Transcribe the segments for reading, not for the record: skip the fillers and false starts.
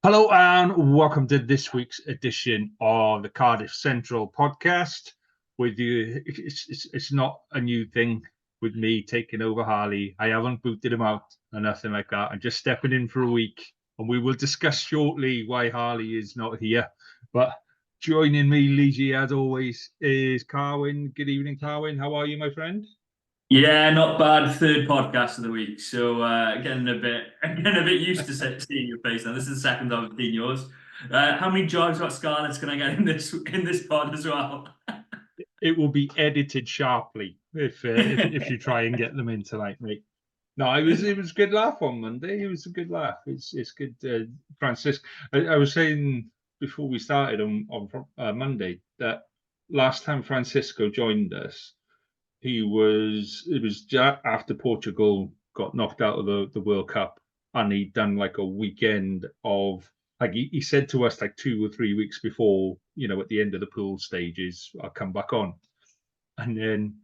Hello and welcome to this week's edition of the Cardiff Central podcast. With you, it's not a new thing with me taking over Harley. I haven't booted him out or nothing like that. I'm just stepping in for a week, and we will discuss shortly why Harley is not here. But joining me, Lizzie, as always, is Carwyn. Good evening, Carwyn. How are you, my friend? Yeah, not bad. Third podcast of the week, so getting a bit used to seeing your face now. This is the second time I've seen yours. How many jobs about Scarlets can I get in this pod as well? It will be edited sharply if you try and get them in tonight, mate. No, it was a good laugh on Monday. It was a good laugh. It's good, Francis. I was saying before we started on Monday that last time Francisco joined us, it was just after Portugal got knocked out of the World Cup, and he'd done like a weekend of like he said to us like 2 or 3 weeks before, at the end of the pool stages, I'll come back on, and then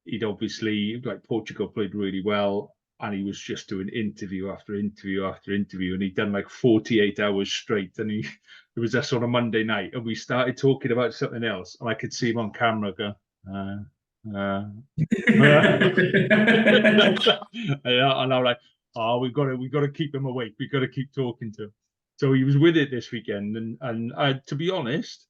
he'd obviously like Portugal played really well, and he was just doing interview after interview after interview, and he'd done like 48 hours straight, and it was us on a Monday night, and we started talking about something else, and I could see him on camera go. Uh, yeah, and I'm like, oh, we got to keep him awake. We got to keep talking to him. So he was with it this weekend, and to be honest,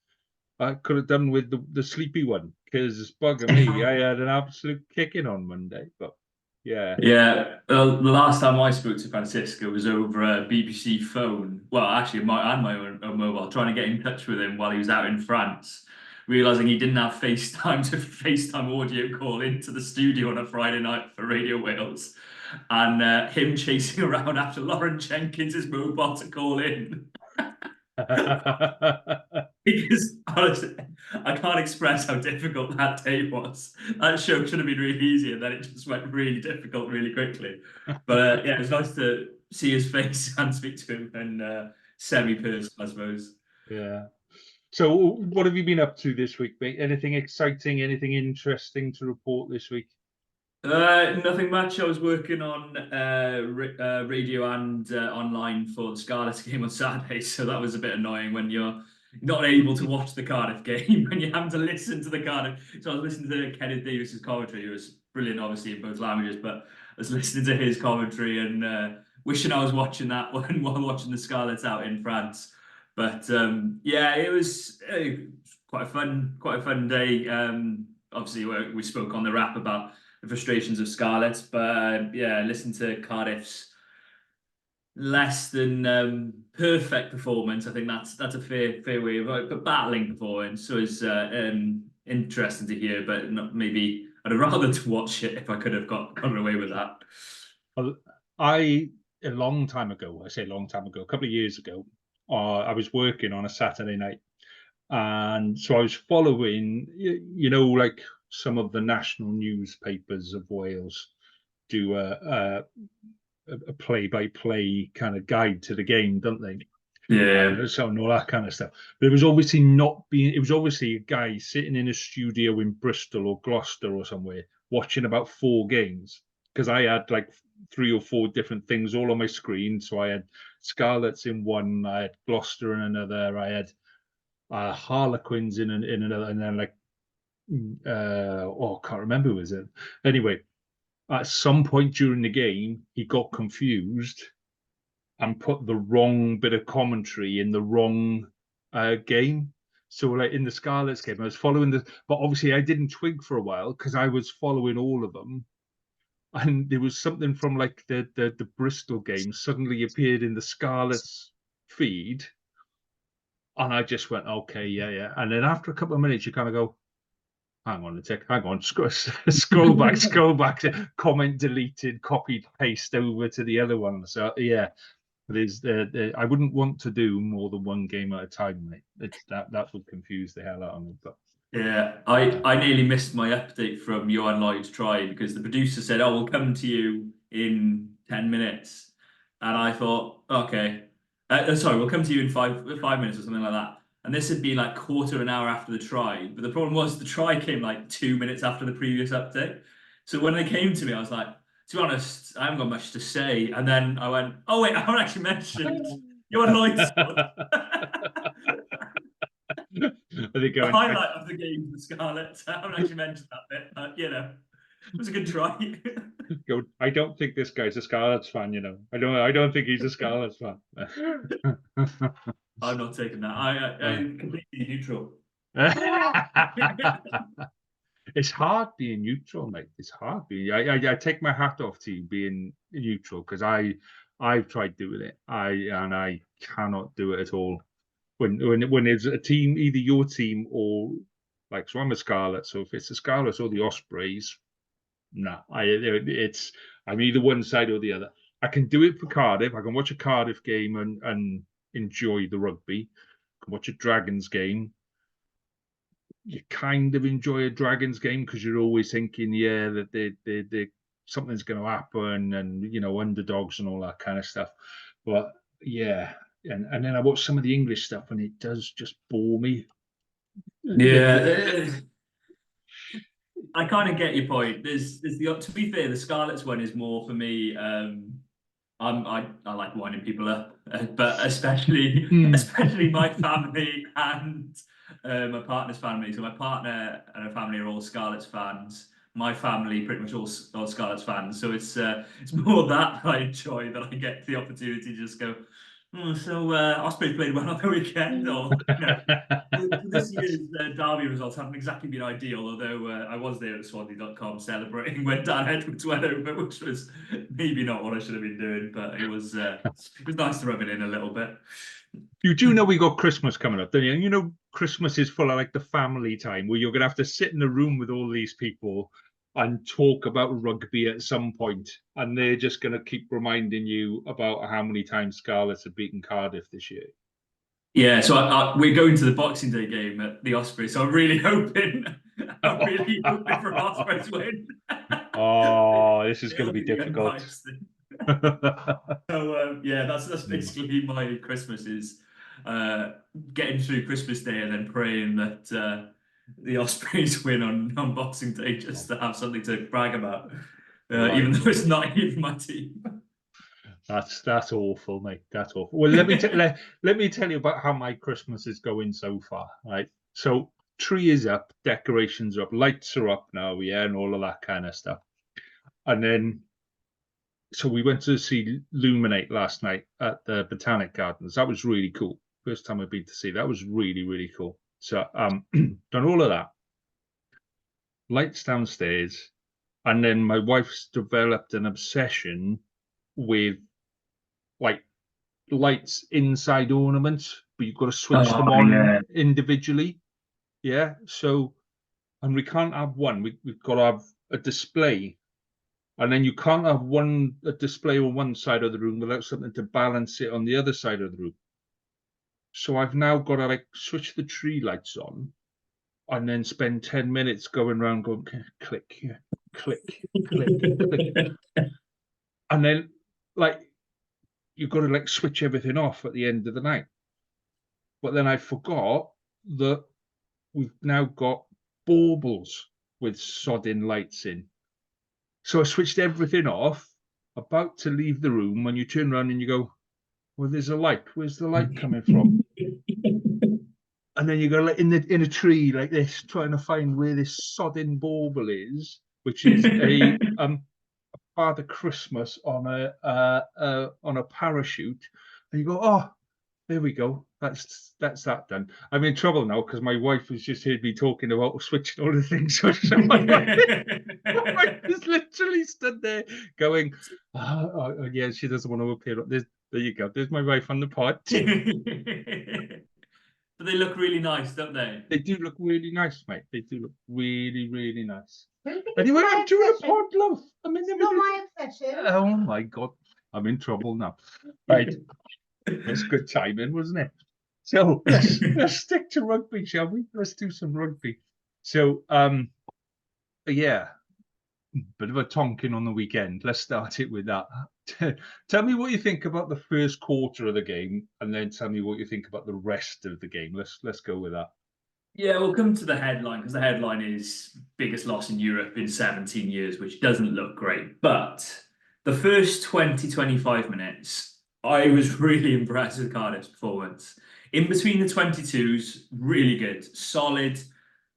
I could have done with the sleepy one because bugger me, I had an absolute kicking on Monday. But yeah, Yeah, the last time I spoke to Francisco was over a BBC phone. Well, actually, my own mobile, trying to get in touch with him while he was out in France, realizing he didn't have FaceTime to FaceTime audio call into the studio on a Friday night for Radio Wales, and him chasing around after Lauren Jenkins' mobile to call in. Because honestly, I can't express how difficult that day was. That show should have been really easy, and then it just went really difficult really quickly. But yeah, it was nice to see his face and speak to him in semi-person, I suppose. yeah. So what have you been up to this week, mate? Anything exciting? Anything interesting to report this week? Nothing much. I was working on radio and online for the Scarlets game on Saturday, so that was a bit annoying when you're not able to watch the Cardiff game when you have to listen to the Cardiff. So I was listening to Kenneth Davis's commentary, who was brilliant, obviously in both languages, but I was listening to his commentary and wishing I was watching that one while watching the Scarlets out in France. But yeah, it was quite a fun day. Obviously, we spoke on the wrap about the frustrations of Scarlets. But yeah, listen to Cardiff's less than perfect performance. I think that's a fair way of it, but battling performance. So it's interesting to hear, but not, maybe I'd have rather to watch it if I could have gone away with that. Well, I a long time ago, I say a long time ago, a couple of years ago, I was working on a Saturday night, and so I was following, like some of the national newspapers of Wales do a play-by-play kind of guide to the game, don't they? Yeah. So and all that kind of stuff. But it was obviously not being. It was obviously a guy sitting in a studio in Bristol or Gloucester or somewhere watching about 4 games, because I had like 3 or 4 different things all on my screen. So I had Scarlets in one, I had Gloucester in another, I had Harlequins in another, and then like I can't remember who was it. Anyway, at some point during the game, he got confused and put the wrong bit of commentary in the wrong game. So, like in the Scarlets game, I was following but obviously I didn't twig for a while because I was following all of them. And there was something from like the Bristol game suddenly appeared in the Scarlets feed, and I just went, okay, yeah, yeah. And then after a couple of minutes, you kind of go, hang on a tick, hang on, scroll back, comment deleted, copied, paste over to the other one. So yeah, but I wouldn't want to do more than one game at a time, mate. That would confuse the hell out of me. But Yeah, I nearly missed my update from Johan Lloyd's try because the producer said, "Oh, we'll come to you in 10 minutes," and I thought, "Okay, sorry, we'll come to you in five minutes or something like that." And this had been like quarter of an hour after the try, but the problem was the try came like 2 minutes after the previous update. So when they came to me, I was like, "To be honest, I haven't got much to say." And then I went, "Oh wait, I haven't actually mentioned." You're Lloyd's. I think The highlight of the game, the Scarlets. I haven't actually mentioned that bit, but you know, it was a good try. I don't think this guy's a Scarlets fan. I don't think he's a Scarlets fan. I'm not taking that. I'm completely neutral. It's hard being neutral, mate. It's hard being. I take my hat off to you being neutral because I've tried doing it. I cannot do it at all. When it's a team, either your team or like, so I'm a Scarlet. So if it's the Scarlets or the Ospreys, no, I'm either one side or the other. I can do it for Cardiff. I can watch a Cardiff game and enjoy the rugby. I can watch a Dragons game. You kind of enjoy a Dragons game because you're always thinking, yeah, that they something's going to happen, and underdogs and all that kind of stuff. But yeah, and then I watch some of the English stuff, and it does just bore me. Yeah. I kind of get your point. There's to be fair, the Scarlets one is more for me. I like winding people up, but especially my family and my partner's family. So my partner and her family are all Scarlets fans. My family pretty much all Scarlets fans. So it's more that I enjoy, that I get the opportunity to just go. So Osprey played well on the weekend, or this year's derby results haven't exactly been ideal. Although I was there at Swansea.com celebrating when Dan Edwards went over, which was maybe not what I should have been doing, but it was nice to rub it in a little bit. You do know we got Christmas coming up, don't you? And Christmas is full of like the family time where you're going to have to sit in a room with all these people and talk about rugby at some point, and they're just going to keep reminding you about how many times Scarlets have beaten Cardiff this year. Yeah, so we're going to the Boxing Day game at the Ospreys, so I'm really hoping for Ospreys win. Oh, this is going to be difficult. So yeah, that's basically my Christmas is getting through Christmas Day and then praying that the Ospreys win on Boxing Day, just to have something to brag about, right. Even though it's not even my team. That's awful, mate. That's awful. Well, let me tell you about how my Christmas is going so far. Right, so tree is up, decorations are up, lights are up now, yeah, and all of that kind of stuff. And then, so we went to see Luminate last night at the Botanic Gardens. That was really cool. First time I've been to see. That was really, really cool. So done all of that. Lights downstairs, and then my wife's developed an obsession with like lights inside ornaments, but you've got to switch them on individually. Yeah. So, and we can't have one. We've got to have a display. And then you can't have a display on one side of the room without something to balance it on the other side of the room. So I've now got to like switch the tree lights on and then spend 10 minutes going around going, click here, click, click, click. And then like, you've got to like switch everything off at the end of the night. But then I forgot that we've now got baubles with sodding lights in. So I switched everything off, about to leave the room, when you turn around and you go, well, there's a light. Where's the light coming from? And then you go like in a tree like this, trying to find where this sodding bauble is, which is a Father Christmas on a parachute. And you go, oh, there we go. That's that done. I'm in trouble now because my wife has just heard me talking about switching all the things. So my wife is literally stood there going, oh, yeah, she doesn't want to appear. There you go. There's my wife on the pod. But they look really nice, don't they? They do look really nice, mate. They do look really, really nice. Anyway, I'm doing a pod, love. It's not my obsession. Oh my God. I'm in trouble now. Right. That's good timing, wasn't it? So let's stick to rugby, shall we? Let's do some rugby. So yeah, bit of a tonking on the weekend. Let's start it with that. Tell me what you think about the first quarter of the game, and then tell me what you think about the rest of the game. Let's go with that. Yeah, we'll come to the headline, because the headline is biggest loss in Europe in 17 years, which doesn't look great. But the first 20, 25 minutes, I was really impressed with Cardiff's performance. In between the 22s, really good, solid.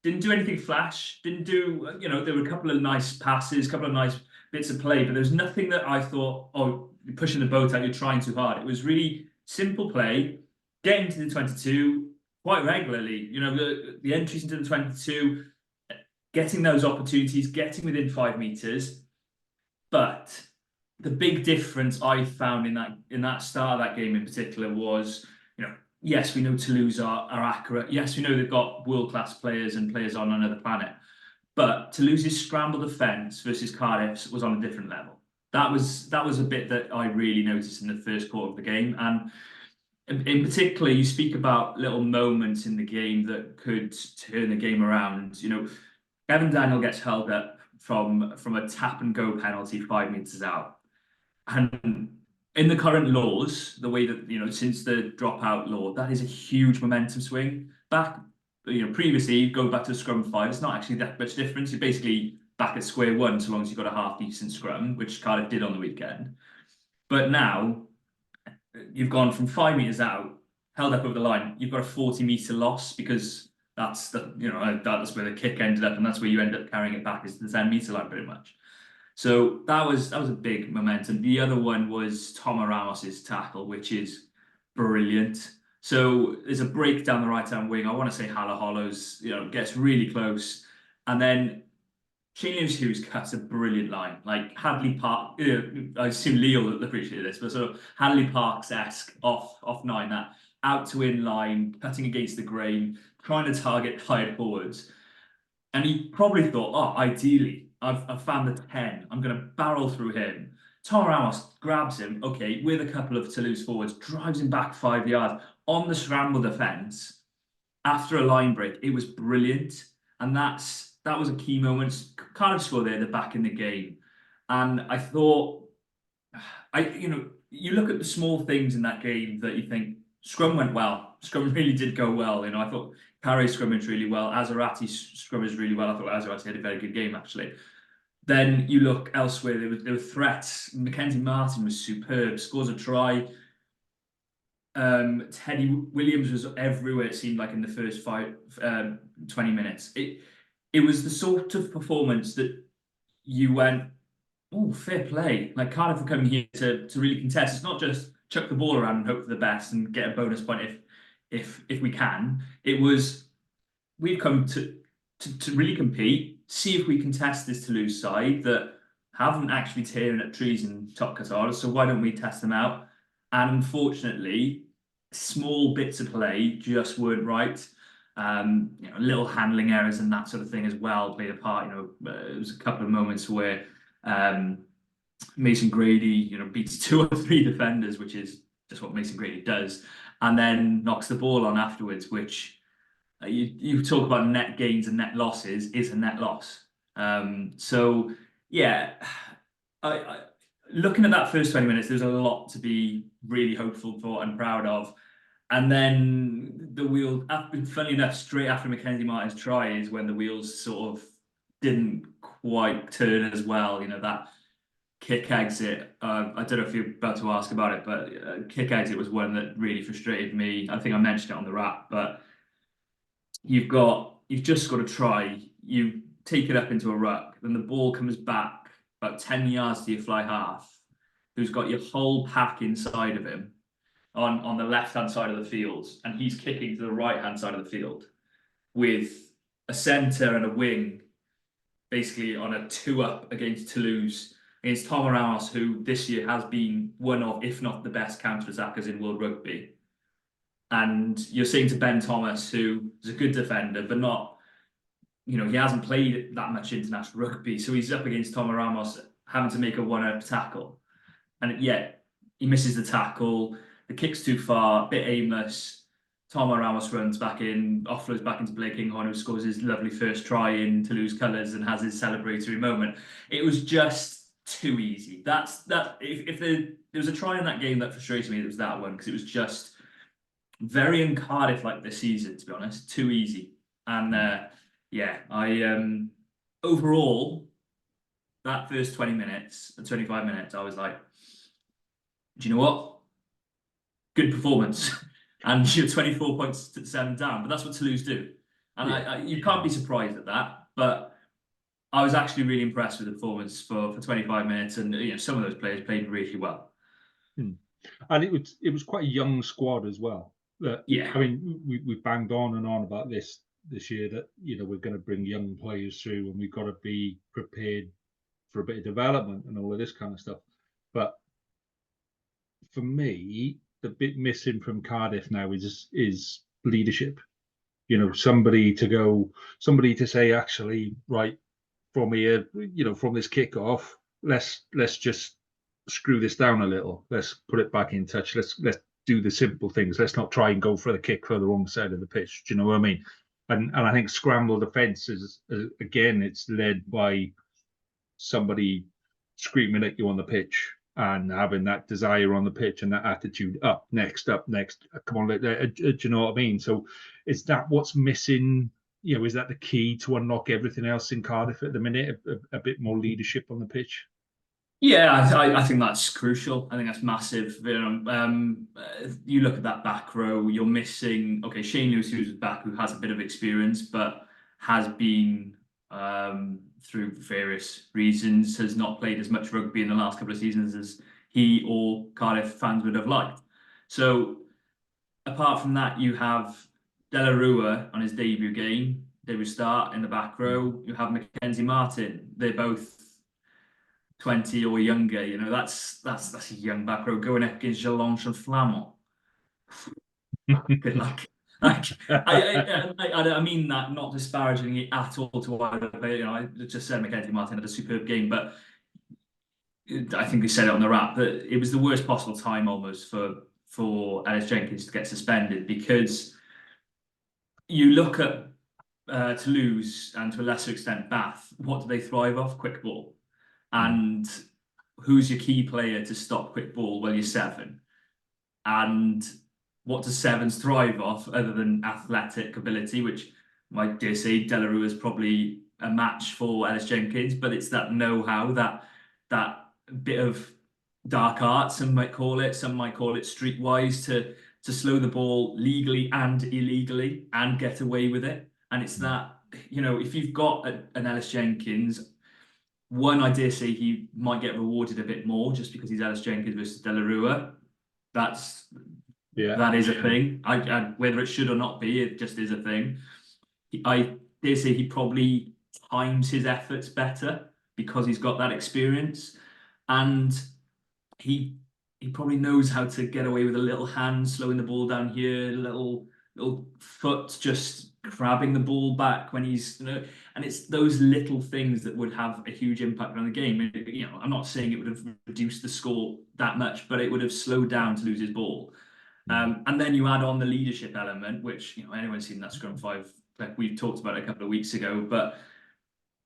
Didn't do anything flash. Didn't do, there were a couple of nice passes, a couple of nice bits of play, but there was nothing that I thought, oh, you're pushing the boat out, you're trying too hard. It was really simple play, getting to the 22 quite regularly. The entries into the 22, getting those opportunities, getting within 5 meters. But the big difference I found in that start of that game in particular was, yes, we know Toulouse are accurate. Yes, we know they've got world-class players and players on another planet. But Toulouse's scramble defence versus Cardiff's was on a different level. That was a bit that I really noticed in the first quarter of the game. And in particular, you speak about little moments in the game that could turn the game around. Evan Daniel gets held up from a tap and go penalty 5 meters out. And in the current laws, the way that, since the dropout law, that is a huge momentum swing. Back, previously, go back to the scrum five, it's not actually that much difference. You're basically back at square one so long as you've got a half decent scrum, which Cardiff did on the weekend. But now you've gone from 5 meters out, held up over the line, you've got a 40-meter loss because that's where the kick ended up, and that's where you end up carrying it back is the 10-meter line pretty much. So that was a big momentum. The other one was Tom Ramos's tackle, which is brilliant. So there's a break down the right-hand wing. I want to say Hala Hollows, gets really close. And then Shane Hughes cuts a brilliant line. Like Hadley Park, I assume Leo will appreciate this, but sort of Hadley Parks-esque off nine, that out to in line, cutting against the grain, trying to target high forwards. And he probably thought, oh, ideally, I've found the 10. I'm going to barrel through him. Tom Ramos grabs him, okay, with a couple of Toulouse forwards, drives him back 5 yards on the scramble defence after a line break. It was brilliant. And that was a key moment. Cardiff scored there, they're back in the game. And I thought, you look at the small things in that game that you think, scrum went well. Scrum really did go well. I thought Carey scrimmaged really well. Azarati scrimmaged really well. I thought Azarati had a very good game, actually. Then you look elsewhere, there were threats. Mackenzie Martin was superb, scores a try. Teddy Williams was everywhere, it seemed like, in the first 20 minutes. It was the sort of performance that you went, oh, fair play. Like Cardiff are coming here to really contest. It's not just chuck the ball around and hope for the best and get a bonus point if we can. It was, we've come to really compete, see if we can test this Toulouse side that haven't actually tearing up trees in top Qatar. So why don't we test them out? And unfortunately, small bits of play just weren't right. Little handling errors and that sort of thing as well played a part. There was a couple of moments where Mason Grady, beats 2 or 3 defenders, which is just what Mason Grady does, and then knocks the ball on afterwards, which you talk about net gains and net losses, is a net loss. So yeah, looking at that first 20 minutes, there's a lot to be really hopeful for and proud of. And then the wheel, funny enough, straight after Mackenzie Martin's try is when the wheels sort of didn't quite turn as well. That kick exit. I don't know if you're about to ask about it, but kick exit was one that really frustrated me. I think I mentioned it on the wrap, but you've just got to try. You take it up into a ruck, then the ball comes back about 10 yards to your fly half, who's got your whole pack inside of him on the left-hand side of the field, and he's kicking to the right-hand side of the field with a centre and a wing basically on a 2-up against Toulouse, against Tom Ramos, who this year has been one of, if not the best counter-attackers in world rugby. And you're saying to Ben Thomas, who is a good defender, but not, he hasn't played that much international rugby, so he's up against Tom Ramos having to make a 1-up tackle. And yet, he misses the tackle, the kick's too far, a bit aimless. Tom Ramos runs back in, offloads back into Blake Kinghorn, who scores his lovely first try in Toulouse colours and has his celebratory moment. It was just too easy. If there was a try in that game that frustrated me, it was that one, because it was just very un-Cardiff like this season, to be honest. Too easy. And I overall, that first 20 minutes, 25 minutes, I was like, do you know what? good performance, and you're 24 points to 7 down. But that's what Toulouse do, and Yeah. you can't be surprised at that. But I was actually really impressed with the performance for 25 minutes, and some of those players played really well. And it was quite a young squad as well. Yeah. I mean, we banged on and on about this year that we're going to bring young players through and we've got to be prepared for a bit of development and all of this kind of stuff. But for me, the bit missing from Cardiff now is leadership. Somebody to say, actually, right, from here, from this kickoff, let's just screw this down a little. Let's put it back in touch. Let's do the simple things. Let's not try and go for the kick for the wrong side of the pitch. Do you know what I mean? And I think scramble defence is again, it's led by somebody screaming at you on the pitch and having that desire on the pitch and that attitude. Up next, come on, do you know what I mean? So is that what's missing? Is that the key to unlock everything else in Cardiff at the minute? A bit more leadership on the pitch. Yeah, I think that's crucial. I think that's massive. You look at that back row, you're missing. Okay, Shane Lewis, who's back, who has a bit of experience, but has been through various reasons, has not played as much rugby in the last couple of seasons as he or Cardiff fans would have liked. So, apart from that, you have De La Rua on his debut game. They would start in the back row. You have Mackenzie Martin. They're both 20 or younger, that's a young back row going up against Jalanche and Flamand. Good luck. I mean that not disparaging it at all to either player. I just said Mackenzie Martin had a superb game, but I think we said it on the wrap that it was the worst possible time almost for Ellis Jenkins to get suspended, because you look at Toulouse and to a lesser extent Bath. What do they thrive off? Quick ball. And who's your key player to stop quick ball? Well, you're seven. And what does sevens thrive off other than athletic ability, which I dare say De La Rua is probably a match for Ellis Jenkins, but it's that know-how, that bit of dark art, some might call it streetwise, to slow the ball legally and illegally and get away with it. And it's that, if you've got an Ellis Jenkins, one, I dare say he might get rewarded a bit more just because he's Ellis Jenkins versus De La Rua. That is a thing. Whether it should or not be, it just is a thing. I dare say he probably times his efforts better because he's got that experience, and he probably knows how to get away with a little hand slowing the ball down here, a little foot just grabbing the ball back when he's, and it's those little things that would have a huge impact on the game. I'm not saying it would have reduced the score that much, but it would have slowed down Toulouse's ball. And then you add on the leadership element, which anyone's seen that scrum five, like we talked about it a couple of weeks ago, but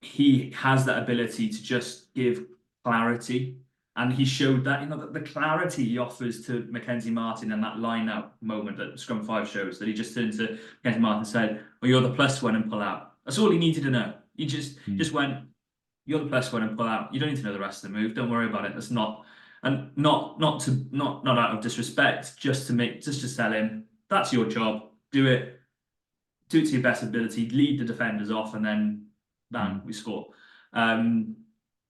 he has that ability to just give clarity. And he showed that, the clarity he offers to Mackenzie Martin and that line-out moment that Scrum 5 shows, that he just turned to Mackenzie Martin and said, well, you're the plus one and pull out. That's all he needed to know. He just went, you're the plus one and pull out. You don't need to know the rest of the move. Don't worry about it. That's not, and not out of disrespect, just to tell him, that's your job. Do it to your best ability, lead the defenders off, and then bang, we score.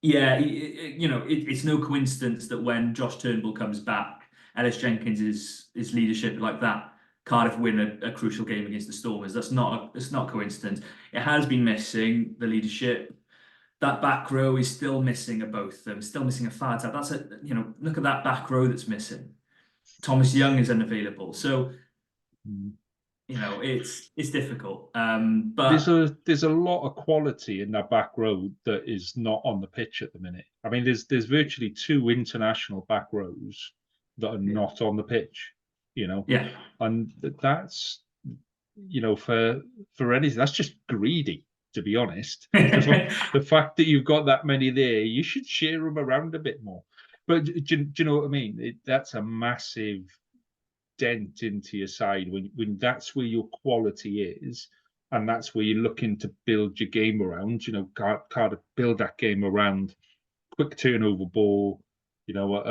It's no coincidence that when Josh Turnbull comes back, Ellis Jenkins' leadership like that, Cardiff win a crucial game against the Stormers. It's not coincidence. It has been missing the leadership. That back row is still missing a both of them. Still missing a Fad. That's look at that back row that's missing. Thomas Young is unavailable. So it's difficult. But there's a lot of quality in that back row that is not on the pitch at the minute. I mean, there's virtually two international back rows that are not on the pitch. And that's for anything, that's just greedy, to be honest. The fact that you've got that many there, you should share them around a bit more. But do you know what I mean? That's a massive dent into your side when that's where your quality is, and that's where you're looking to build your game around. Cardiff build that game around quick turnover ball, you know,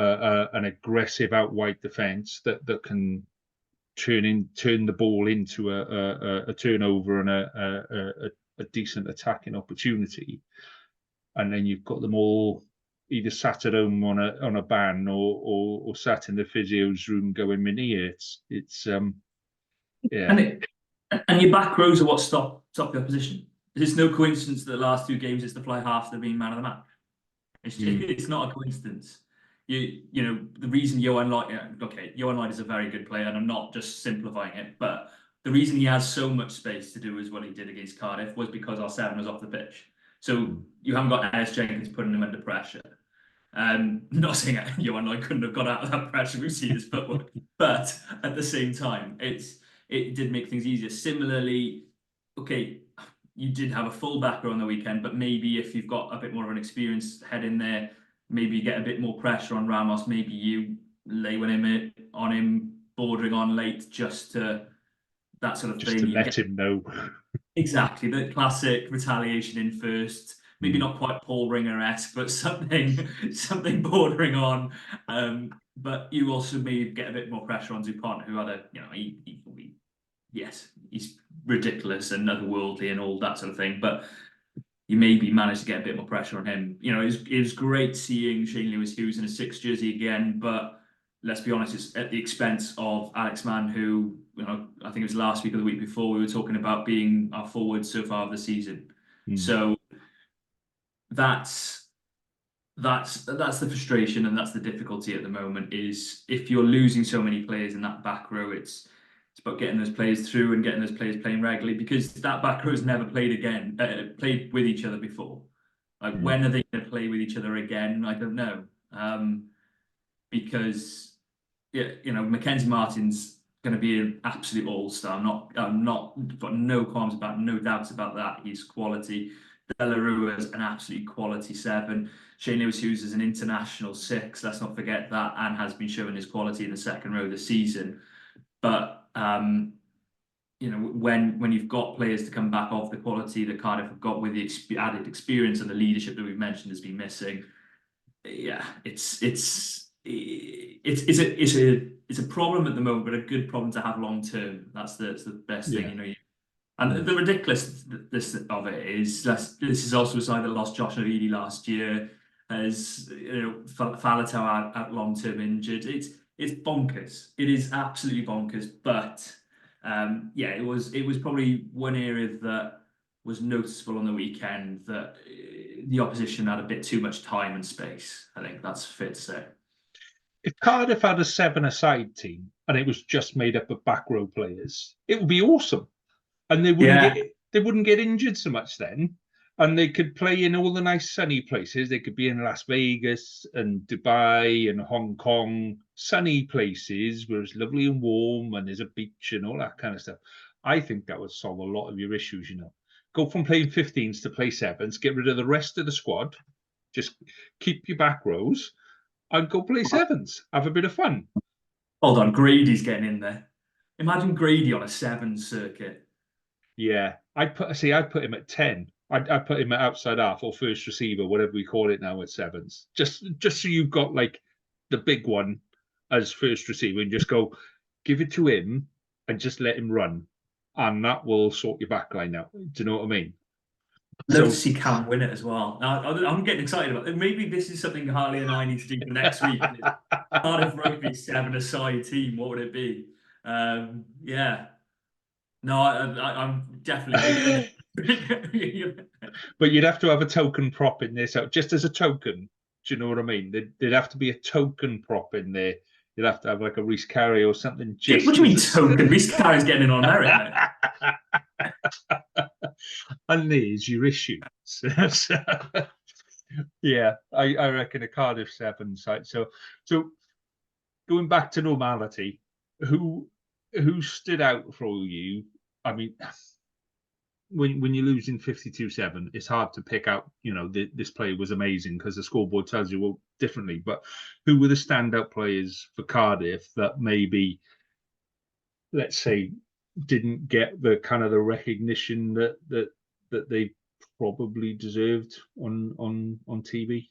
an aggressive out wide defence that can turn the ball into a turnover and a decent attacking opportunity, and then you've got them all either sat at home on a ban or sat in the physio's room going mini. Yeah. And your back rows are what stop the opposition. It's no coincidence that the last 2 games it's the fly half that have been man of the match. It's not a coincidence. You know the reason Johan Lloyd is a very good player, and I'm not just simplifying it, but the reason he has so much space to do as what he did against Cardiff was because our 7 was off the pitch. So you haven't got Ellis Jenkins putting him under pressure. Not saying Johan Lloyd couldn't have got out of that pressure. We've seen his footwork, but at the same time, it did make things easier. Similarly, okay, you did have a full back row on the weekend, but maybe if you've got a bit more of an experienced head in there, maybe you get a bit more pressure on Ramos. Maybe you lay on him, bordering on late, just to that sort of just thing. To let him know. Exactly, the classic retaliation in first. Maybe not quite Paul Ringer-esque, but something bordering on. But you also maybe get a bit more pressure on Dupont, who had yes, he's ridiculous and otherworldly and all that sort of thing. But you maybe managed to get a bit more pressure on him. You know, it was great seeing Shane Lewis-Hughes in a 6 jersey again, but let's be honest, it's at the expense of Alex Mann, who, you know, I think it was last week or the week before, we were talking about being our forward so far of the season. So that's the frustration and that's the difficulty at the moment. Is if you're losing so many players in that back row, it's about getting those players through and getting those players playing regularly, because that back row has never played with each other before. Like when are they going to play with each other again? I don't know. Because you know, Mackenzie Martin's going to be an absolute all-star. I'm not got no qualms about, no doubts about that. He's quality. Delarue is an absolute quality 7. Shane Lewis-Hughes is an international 6. Let's not forget that, and has been showing his quality in the second row this season. But you know, when you've got players to come back off the quality that Cardiff have got with the added experience and the leadership that we've mentioned has been missing, yeah, it's a problem at the moment, but a good problem to have long term. That's the best thing, you know. And the ridiculousness of it is this is also a side that lost Josh Navidi last year, as you know, Faletau out long term injured. It's bonkers. It is absolutely bonkers. But yeah, it was probably one area that was noticeable on the weekend that the opposition had a bit too much time and space. I think that's fair to say. If Cardiff had a 7-a-side team and it was just made up of back row players, it would be awesome. And they wouldn't get injured so much then, and they could play in all the nice sunny places. They could be in Las Vegas and Dubai and Hong Kong, sunny places where it's lovely and warm and there's a beach and all that kind of stuff. I think that would solve a lot of your issues. You know, go from playing 15s to play 7s, get rid of the rest of the squad, just keep your back rows, and go play 7s. Have a bit of fun. Hold on, Grady's getting in there. Imagine Grady on a 7 circuit. Yeah, I put him at 10. I put him at outside half or first receiver, whatever we call it now, at 7s. Just so you've got like the big one as first receiver, and just go give it to him and just let him run, and that will sort your back line out. Do you know what I mean? Love to see Cam win it as well. I'm getting excited about it. Maybe this is something Harley and I need to do for next week. Cardiff Rugby 7-a-side team. What would it be? Yeah. No, I'm definitely. But you'd have to have a token prop in there, so just as a token. Do you know what I mean? There'd have to be a token prop in there. You'd have to have like a Reece Carey or something. Just what do you mean token? Reece Carey's getting in on merit, mate. And there's your issue. Yeah, I reckon a Cardiff 7 side. So going back to normality, who stood out for you? I mean, when you're losing 52-7, it's hard to pick out, you know, this player was amazing because the scoreboard tells you all differently. But who were the standout players for Cardiff that maybe, let's say, didn't get the kind of the recognition that they probably deserved on TV?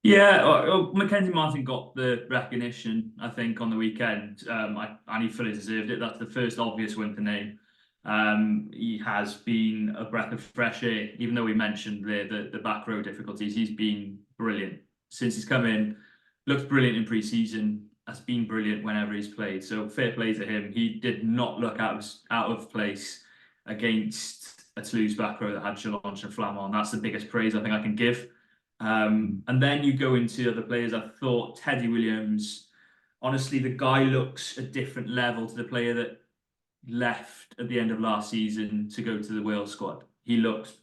Yeah, Mackenzie Martin got the recognition, I think, on the weekend, and he fully deserved it. That's the first obvious win for name. He has been a breath of fresh air, even though we mentioned the back row difficulties. He's been brilliant since he's come in. Looked brilliant in pre-season. Has been brilliant whenever he's played. So fair play to him. He did not look out of place against a Toulouse back row that had Challonge and Flamand. That's the biggest praise I think I can give. And then you go into other players. I thought Teddy Williams, honestly, the guy looks a different level to the player that left at the end of last season to go to the Wales squad. He looks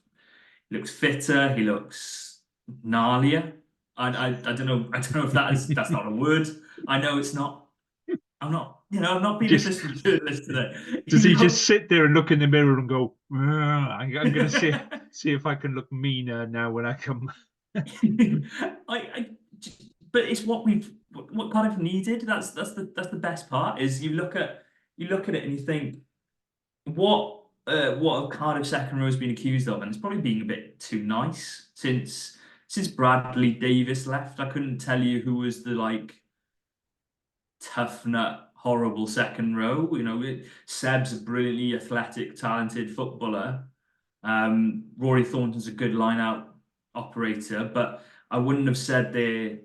fitter. He looks gnarlier. I don't know. I don't know if that's not a word. I know it's not. I'm not being Just assistant journalist today. does He he looks. just sit there and look in the mirror and go, I'm going to see if I can look meaner now when I come. I, but it's what Cardiff needed. That's the best part is you look at it and you think what have Cardiff second row has been accused of, and it's probably being a bit too nice since Bradley Davis left. I couldn't tell you who was the tough nut, horrible second row. Seb's a brilliantly athletic, talented footballer. Rory Thornton's a good line-out operator, but I wouldn't have said they're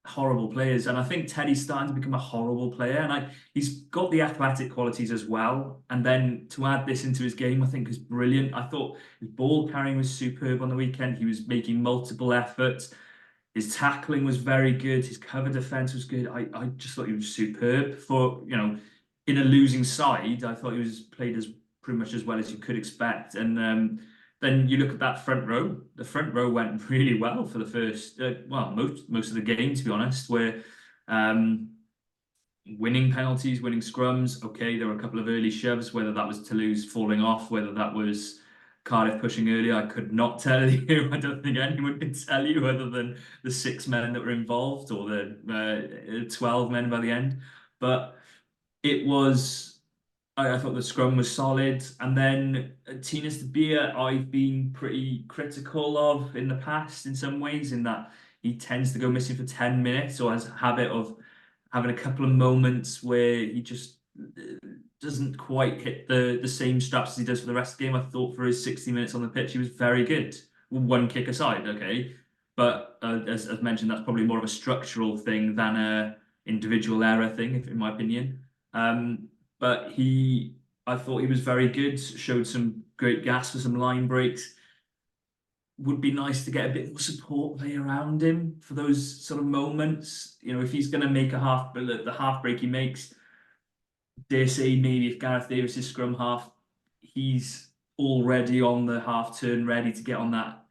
horrible players. And I think Teddy's starting to become a horrible player, and he's got the athletic qualities as well. And then to add this into his game, I think is brilliant. I thought his ball carrying was superb on the weekend. He was making multiple efforts. His tackling was very good. His cover defense was good. I just thought he was superb for, in a losing side. I thought he was played as pretty much as well as you could expect. And then you look at that front row. The front row went really well for the first, well, most of the game, to be honest, where um, winning penalties, winning scrums. Okay, there were a couple of early shoves, whether that was Toulouse falling off, whether that was Cardiff pushing early, I could not tell you. I don't think anyone can tell you other than the 6 men that were involved or the 12 men by the end. But it was, I thought the scrum was solid. And then Tinas de Beer, I've been pretty critical of in the past in some ways, in that he tends to go missing for 10 minutes or has a habit of having a couple of moments where he just doesn't quite hit the same straps as he does for the rest of the game. I thought for his 60 minutes on the pitch, he was very good. One kick aside, okay. But as mentioned, that's probably more of a structural thing than a individual error thing, if in my opinion. But I thought he was very good. Showed some great gas for some line breaks. Would be nice to get a bit more support play around him for those sort of moments. If he's going to make the half break he makes, dare say maybe if Gareth Davis is scrum half, he's already on the half turn, ready to get on that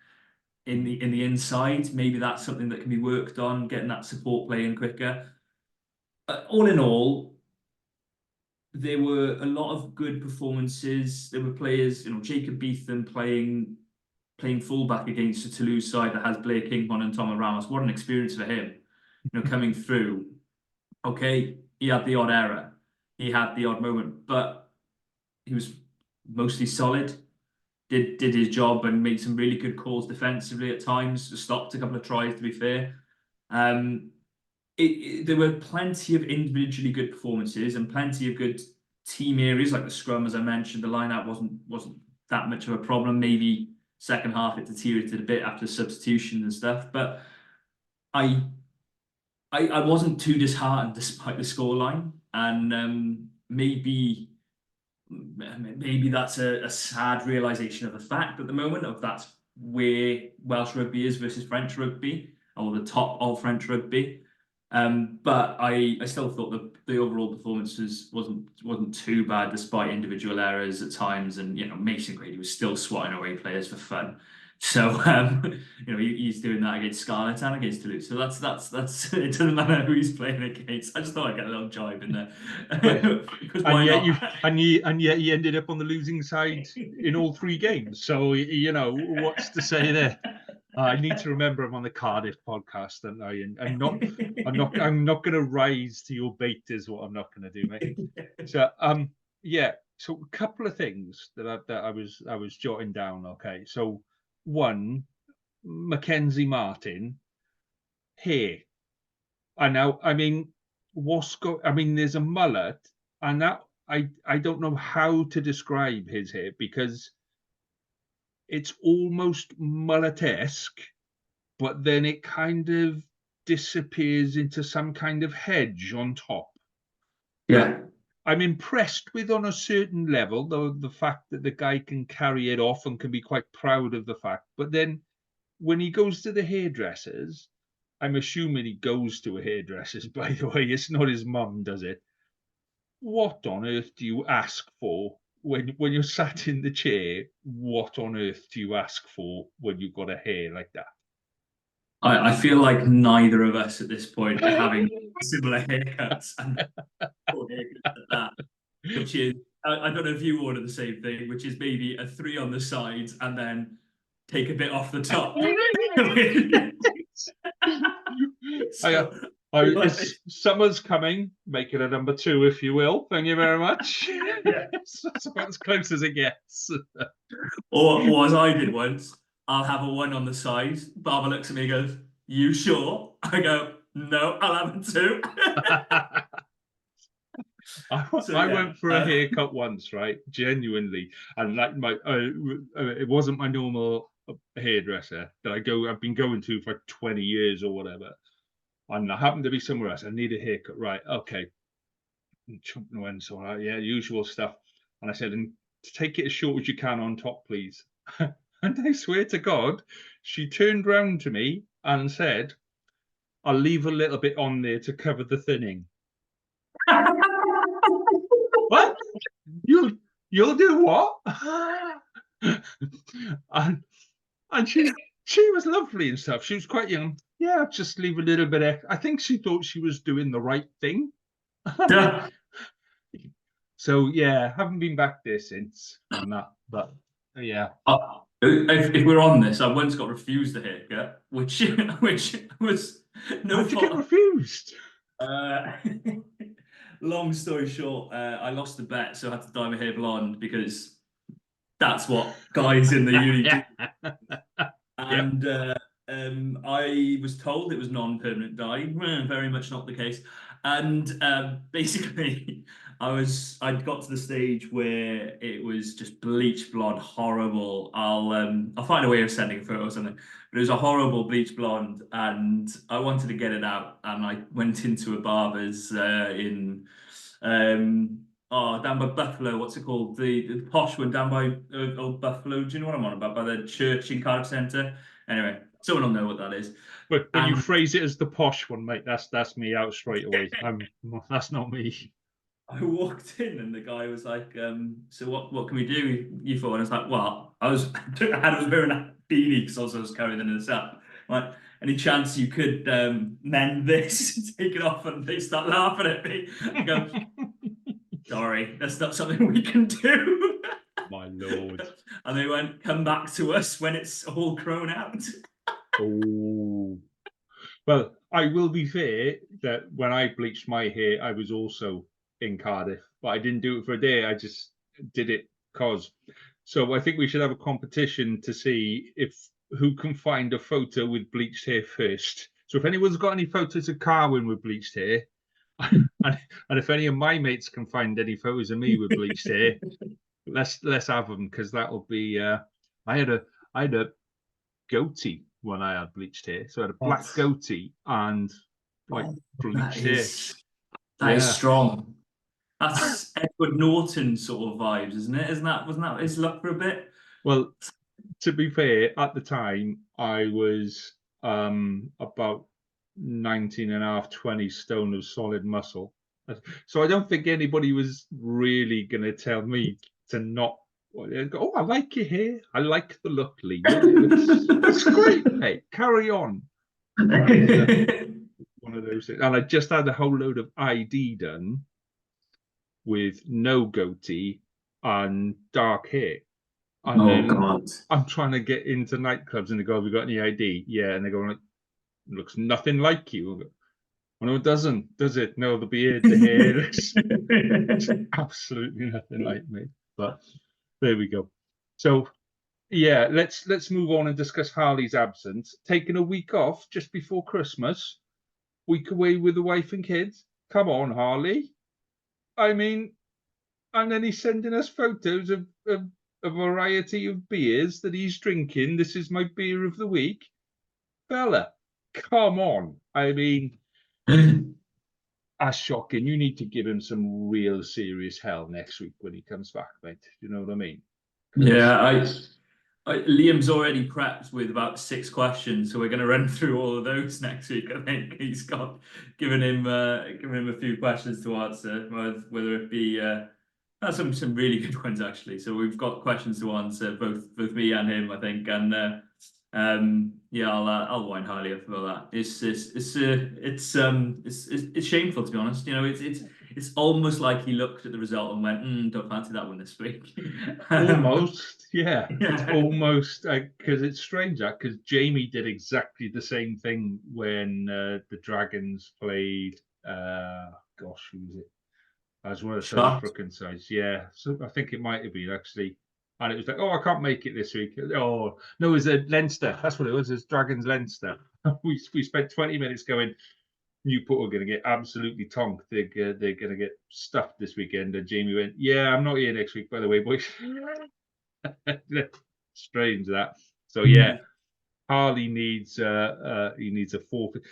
in the inside. Maybe that's something that can be worked on, getting that support play in quicker. All in all, there were a lot of good performances. There were players, Jacob Beetham playing fullback against a Toulouse side that has Blair Kingpon and Tom Ramos. What an experience for him, coming through. Okay, he had the odd error, he had the odd moment, but he was mostly solid. Did his job and made some really good calls defensively at times. Stopped a couple of tries, to be fair. Um, there were plenty of individually good performances and plenty of good team areas, like the scrum, as I mentioned. The lineup wasn't that much of a problem. Maybe second half it deteriorated a bit after substitution and stuff, but I I wasn't too disheartened despite the scoreline, and maybe that's a sad realization of the fact at the moment of that's where Welsh rugby is versus French rugby, or the top of French rugby. But I still thought the overall performance wasn't too bad despite individual errors at times, and Mason Grady was still swatting away players for fun. So he's doing that against Scarlets and against Toulouse. So that's it doesn't matter who he's playing against. I just thought I'd get a little jibe in But there because and why yet not? you and yet he ended up on the losing side in all three games. So what's to say there? I need to remember I'm on the Cardiff podcast, and I'm not going to rise to your bait. Is what I'm not going to do, mate. So yeah. So a couple of things that I was jotting down. Okay, so one, Mackenzie Martin. hair. And now, I mean, I mean, there's a mullet, and that I don't know how to describe his hair because it's almost mullet-esque, but then it kind of disappears into some kind of hedge on top that Yeah. I'm impressed with on a certain level, though the fact that the guy can carry it off and can be quite proud of the fact. But then when he goes to the hairdressers, I'm assuming he goes to a hairdresser's, by the way, it's not his mum, does it? What on earth do you ask for when you're sat in the chair? What on earth do you ask for when you've got a hair like that? I feel like neither of us at this point are having similar haircuts and poor haircuts at that, which is, I don't know if you order the same thing, which is maybe a 3 on the sides and then take a bit off the top. I, So, it's summer's coming. Make it a number 2, if you will. Thank you very much. yeah. That's about as close as it gets. Or as I did once, I'll have a 1 on the side. Barber looks at me and goes, "You sure?" I go, "No, I'll have a 2." So I yeah, went for a haircut once, right? Genuinely, and like it wasn't my normal hairdresser that I've been going to for 20 years or whatever, and I happened to be somewhere else. I need a haircut, right? Okay, jumping around, so yeah, usual stuff. And I said, and take it as short as you can on top, please. And I swear to God, she turned round to me and said, "I'll leave a little bit on there to cover the thinning." What? You'll you'll do what? and and she was lovely and stuff. She was quite young. Yeah, just leave a little bit. I think she thought she was doing the right thing. yeah. So yeah, haven't been back there since on that. But yeah, If we're on this, I once got refused a haircut, which which was no how'd you get fault. refused? Uh, long story short, I lost the bet, so I had to dye my hair blonde because that's what guys in the uni do. Yep. And I was told it was non-permanent dye. Very much not the case. And basically, I'd got to the stage where it was just bleach blonde, horrible. I'll find a way of sending a photo or something. But it was a horrible bleach blonde, and I wanted to get it out. And I went into a barber's in um, down by Buffalo. What's it called? The posh one down by Old Buffalo. Do you know what I'm on about? By the church in Cardiff Centre. Anyway, someone will know what that is. But when you And phrase it as the posh one, mate, that's me out straight away. That's not me. I walked in and the guy was like, "So what can we do you for?" And I was like, "Well, I was I was wearing a beanie because also I was carrying it in the up. Like, any chance you could mend this, take it off?" And they start laughing at me. I go, "Sorry, that's not something we can do." My lord. And they went, "Come back to us when it's all grown out." Oh. Well, I will be fair that when I bleached my hair, I was also in Cardiff, but I didn't do it for a day. I just did it cause. So I think we should have a competition to see if who can find a photo with bleached hair first. So if anyone's got any photos of Carwyn with bleached hair, and, and if any of my mates can find any photos of me with bleached hair, let's have them because that'll be. I had a I had a goatee when I had bleached hair. So I had a black Yes. goatee and like Oh, bleached hair. that is Yeah. strong. That's Edward Norton sort of vibes, isn't it? Wasn't that his look for a bit? Well, to be fair, at the time I was about 19 and a half, 20 stone of solid muscle. So I don't think anybody was really gonna tell me to not oh, I like your hair. I like the look, Lee. Yeah, looks great, mate. Carry on. And one of those things. And I just had a whole load of ID done with no goatee and dark hair. And Oh then God. I'm trying to get into nightclubs and they go, "Have you got any ID?" Yeah. And they go, like, "Looks nothing like you." Go, "Oh, no, it doesn't, does it? No, the beard, the hair looks absolutely nothing like me." But there we go. So Yeah, let's move on and discuss Harley's absence. Taking a week off just before Christmas, week away with the wife and kids. Come on, Harley. I mean, and then he's sending us photos of a variety of beers that he's drinking. This is my beer of the week. Fella, come on. I mean, that's shocking. You need to give him some real serious hell next week when he comes back, mate. You know what I mean? Yeah, Liam's already prepped with about 6 questions, so we're going to run through all of those next week. I think he's got given him a few questions to answer, whether it be some really good ones actually. So we've got questions to answer, both me and him, I think, and yeah, I'll wind highly up about that. It's shameful, to be honest. You know, it's almost like he looked at the result and went, "Don't fancy that one this week." Almost, yeah. It's Yeah. almost because it's strange that because Jamie did exactly the same thing when the Dragons played. Gosh, who was it? As one of the South Shocked. African sides. Yeah, so I think it might have been actually. And it was like, oh, I can't make it this week. Oh no, it was Leinster. That's what it was. It's Dragons Leinster. We spent 20 minutes going. Newport are going to get absolutely tonked. They're going to get stuffed this weekend. And Jamie went, yeah, I'm not here next week, by the way, boys. Strange that. So yeah, Harley needs he needs a forfeit.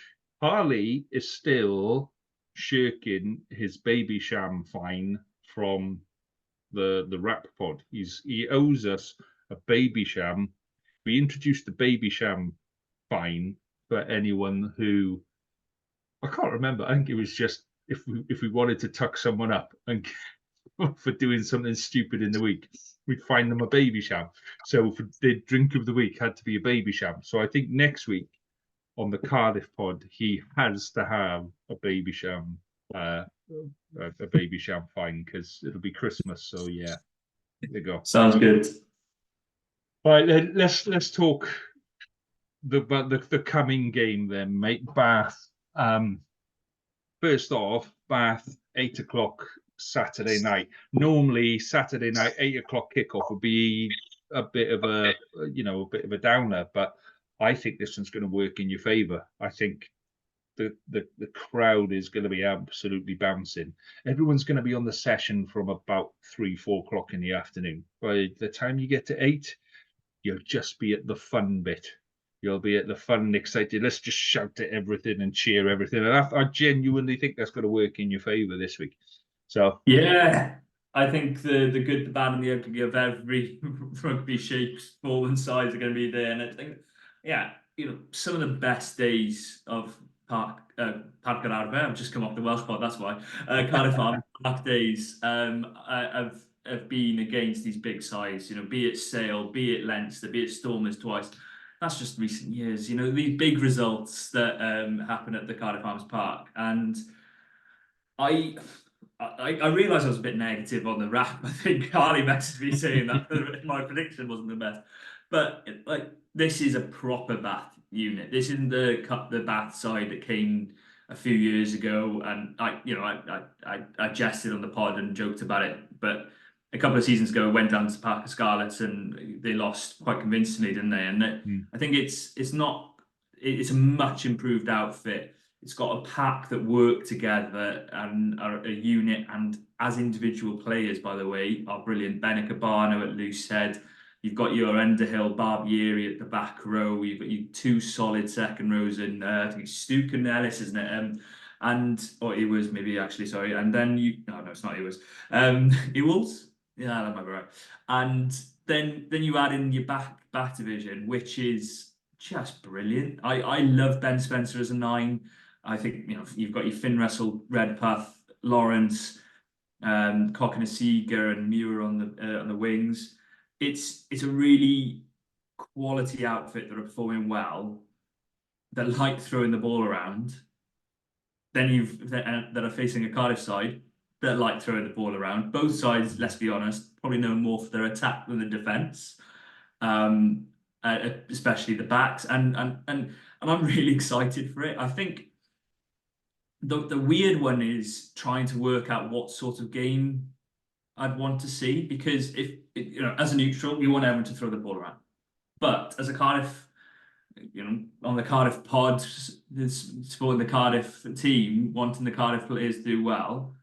Harley is still shirking his baby sham fine from the rap pod. He owes us a baby sham. We introduced the baby sham fine for anyone who I can't remember. I think it was just if we wanted to tuck someone up and for doing something stupid in the week, we'd find them a baby sham. So for the drink of the week had to be a baby sham. So I think next week on the Cardiff pod, he has to have a baby sham, a baby sham fine because it'll be Christmas. So yeah, there you go. Sounds good. Right, let's talk the coming game then, mate. Bath. First off, Bath 8 o'clock Saturday night. Normally Saturday night 8 o'clock kickoff would be a bit of a bit of a downer, but I think this one's going to work in your favour. I think the crowd is going to be absolutely bouncing. Everyone's going to be on the session from about 3-4 o'clock in the afternoon. By the time you get to 8, you'll just be at the fun bit. You'll be at the fun, excited. Let's just shout at everything and cheer everything. And I genuinely think that's going to work in your favour this week. So Yeah, I think the good, the bad, and the ugly of every rugby shape, form, and size are going to be there. And I think, yeah, some of the best days of Parc Cardiff. I've just come off the Welsh pod, that's why. Cardiff Farm Park days. Have been against these big sides. Be it Sale, be it Leinster, be it Stormers twice. That's just recent years. These big results that happen at the Cardiff Arms Park, and I I realised I was a bit negative on the rap. I think Harley messaged me saying that my prediction wasn't the best. But like this is a proper Bath unit. This isn't the Bath side that came a few years ago, and I jested on the pod and joked about it. But a couple of seasons ago, I went down to Park of Scarlets and they lost quite convincingly, didn't they? And I think it's a much improved outfit. It's got a pack that work together and are a unit, and as individual players, by the way, are brilliant. Benik Abano at loose head. You've got your Underhill, Barbieri at the back row. You've got your two solid second rows in, I think it's Stuke and Ellis, isn't it? Or it was maybe actually, sorry. And then no, it's not it was. Ewells? Yeah, that might be right. And then you add in your back division, which is just brilliant. I love Ben Spencer as a 9. I think you've got your Finn Russell, Redpath, Lawrence, Cokanasiga, and Muir on the wings. It's a really quality outfit that are performing well, that like throwing the ball around. Then that are facing a Cardiff side that like throwing the ball around. Both sides, let's be honest, probably known more for their attack than the defence. Especially the backs, and I'm really excited for it. I think the weird one is trying to work out what sort of game I'd want to see, because if as a neutral, we want everyone to throw the ball around. But as a Cardiff, on the Cardiff pod, supporting the Cardiff team, wanting the Cardiff players to do well,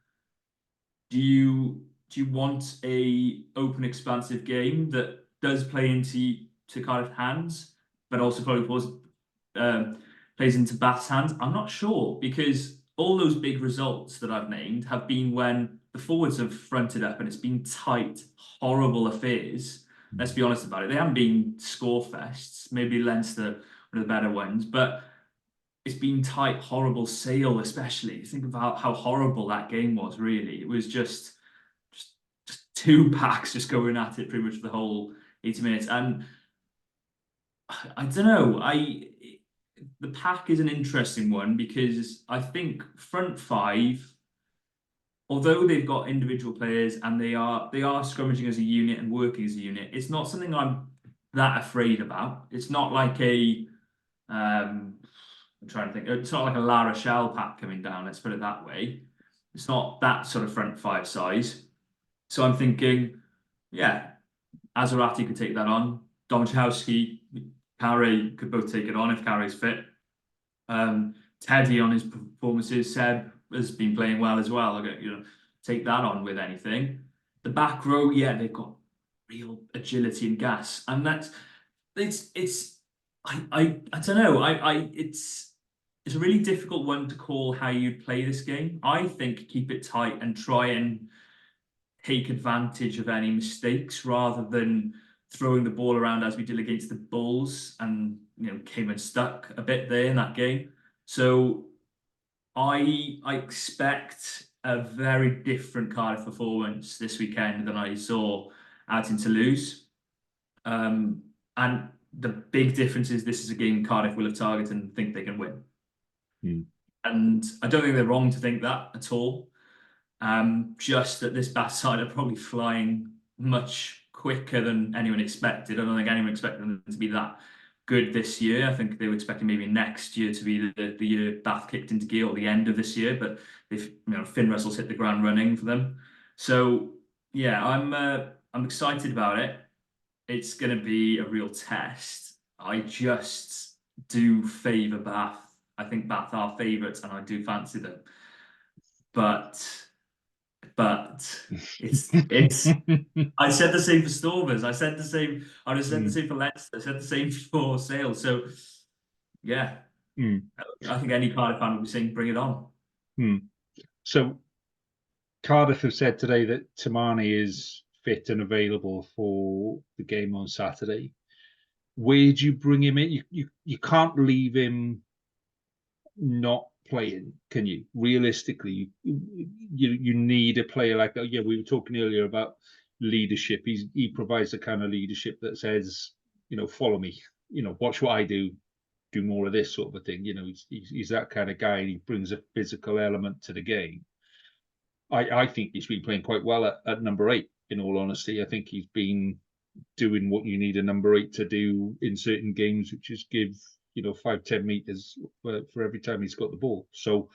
do you want a open, expansive game that does play into Cardiff hands, but also probably plays into Bath's hands? I'm not sure, because all those big results that I've named have been when the forwards have fronted up and it's been tight, horrible affairs. Let's be honest about it. They haven't been score fests. Maybe Leinster, one of the better ones, but it's been tight, horrible. Sale, especially. Think about how horrible that game was. Really, it was just two packs just going at it pretty much for the whole 80 minutes. And I don't know. The pack is an interesting one, because I think front five, although they've got individual players and they are scrummaging as a unit and working as a unit, it's not something I'm that afraid about. It's not like I'm trying to think. It's not like a La Rochelle pack coming down. Let's put it that way. It's not that sort of front five size. So I'm thinking, yeah, Azarati could take that on. Domachowski, Carey could both take it on if Carey's fit. Teddy on his performances, Seb has been playing well as well. I'll take that on with anything. The back row, yeah, they've got real agility and gas, and I don't know. It's a really difficult one to call how you'd play this game. I think keep it tight and try and take advantage of any mistakes rather than throwing the ball around as we did against the Bulls, and came unstuck a bit there in that game. So I expect a very different Cardiff performance this weekend than I saw out in Toulouse. And the big difference is this is a game Cardiff will have targeted and think they can win. And I don't think they're wrong to think that at all. Just that this Bath side are probably flying much quicker than anyone expected. I don't think anyone expected them to be that good this year. I think they were expecting maybe next year to be the year Bath kicked into gear, or the end of this year. But they've, Finn Russell's hit the ground running for them. So yeah, I'm excited about it. It's going to be a real test. I just do favour Bath. I think Bath are favourites, and I do fancy them. But it's I said the same for Stormers. I said the same. I just said the same for Leicester. I said the same for Sale. So yeah, I think any Cardiff fan would be saying, "Bring it on." So Cardiff have said today that Tamani is fit and available for the game on Saturday. Where do you bring him in? You can't leave him not playing, can you? Realistically, you need a player like that. Yeah, we were talking earlier about leadership. He provides the kind of leadership that says, follow me, watch what I do more of this sort of a thing. He's that kind of guy, and he brings a physical element to the game. I think he's been playing quite well at number 8, in all honesty. I think he's been doing what you need a number 8 to do in certain games, which is give 5-10 meters for every time he's got the ball. So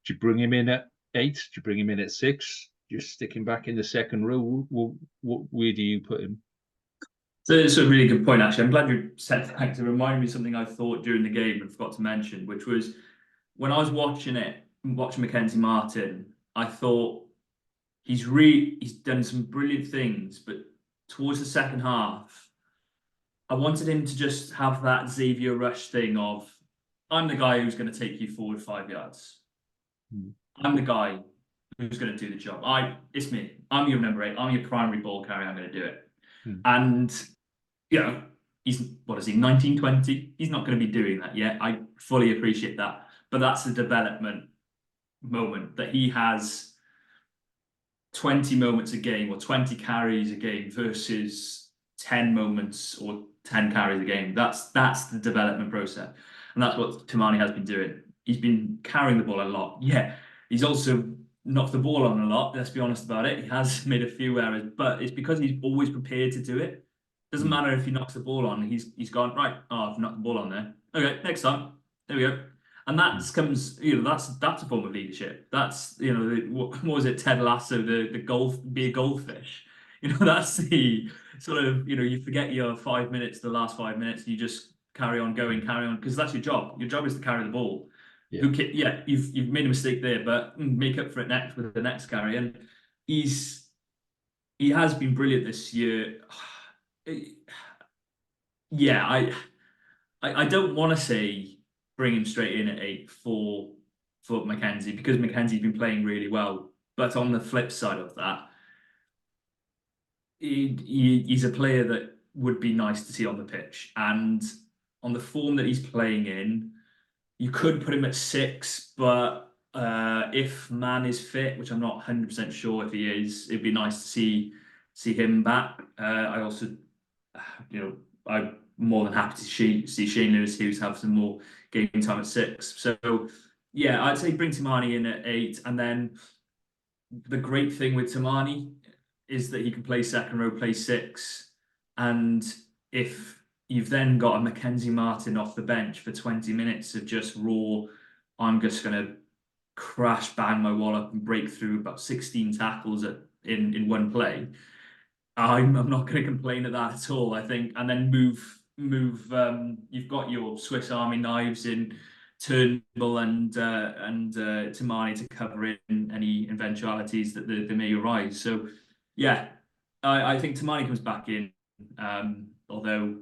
do you bring him in at 8? Do you bring him in at 6? Just stick him back in the second row? Where do you put him? So it's a really good point, actually. I'm glad you said that, to remind me of something I thought during the game and forgot to mention, which was when I was watching Mackenzie Martin, I thought he's done some brilliant things, but towards the second half, I wanted him to just have that Xavier Rush thing of, I'm the guy who's going to take you forward 5 yards. I'm the guy who's going to do the job. It's me. I'm your number 8. I'm your primary ball carrier. I'm going to do it. And, he's, what is he, 19, 20? He's not going to be doing that yet. I fully appreciate that. But that's the development moment, that he has 20 moments a game or 20 carries a game versus 10 moments or 10 carries a game. That's the development process. And that's what Tamani has been doing. He's been carrying the ball a lot. Yeah, he's also knocked the ball on a lot. Let's be honest about it. He has made a few errors, but it's because he's always prepared to do it. Doesn't matter if he knocks the ball on. He's gone, right, I've knocked the ball on there. Okay, next time. There we go. And that comes, that's a form of leadership. That's, what was it, Ted Lasso, the golf, be a goldfish. That's the sort of, you forget your 5 minutes, the last 5 minutes, you just carry on going, because that's your job. Your job is to carry the ball. Yeah. Yeah, you've made a mistake there, but make up for it next with the next carry. And he has been brilliant this year. Yeah, I don't want to say bring him straight in at 8 for Mackenzie, because Mackenzie's been playing really well. But on the flip side of that, he's a player that would be nice to see on the pitch. And on the form that he's playing in, you could put him at 6, but if Man is fit, which I'm not 100% sure if he is, it'd be nice to see him back. I also, I'm more than happy to see Shane Lewis-Hughes have some more game time at 6. So yeah, I'd say bring Tamani in at 8, and then the great thing with Tamani is that he can play second row, play 6, and if you've then got a Mackenzie Martin off the bench for 20 minutes of just raw, I'm just going to crash bang my wall up and break through about 16 tackles in one play. I'm not going to complain at that at all. I think, and then move. You've got your Swiss Army knives in Turnbull and Tamani to cover in any eventualities that there may arise. So, yeah, I think Tamani comes back in, although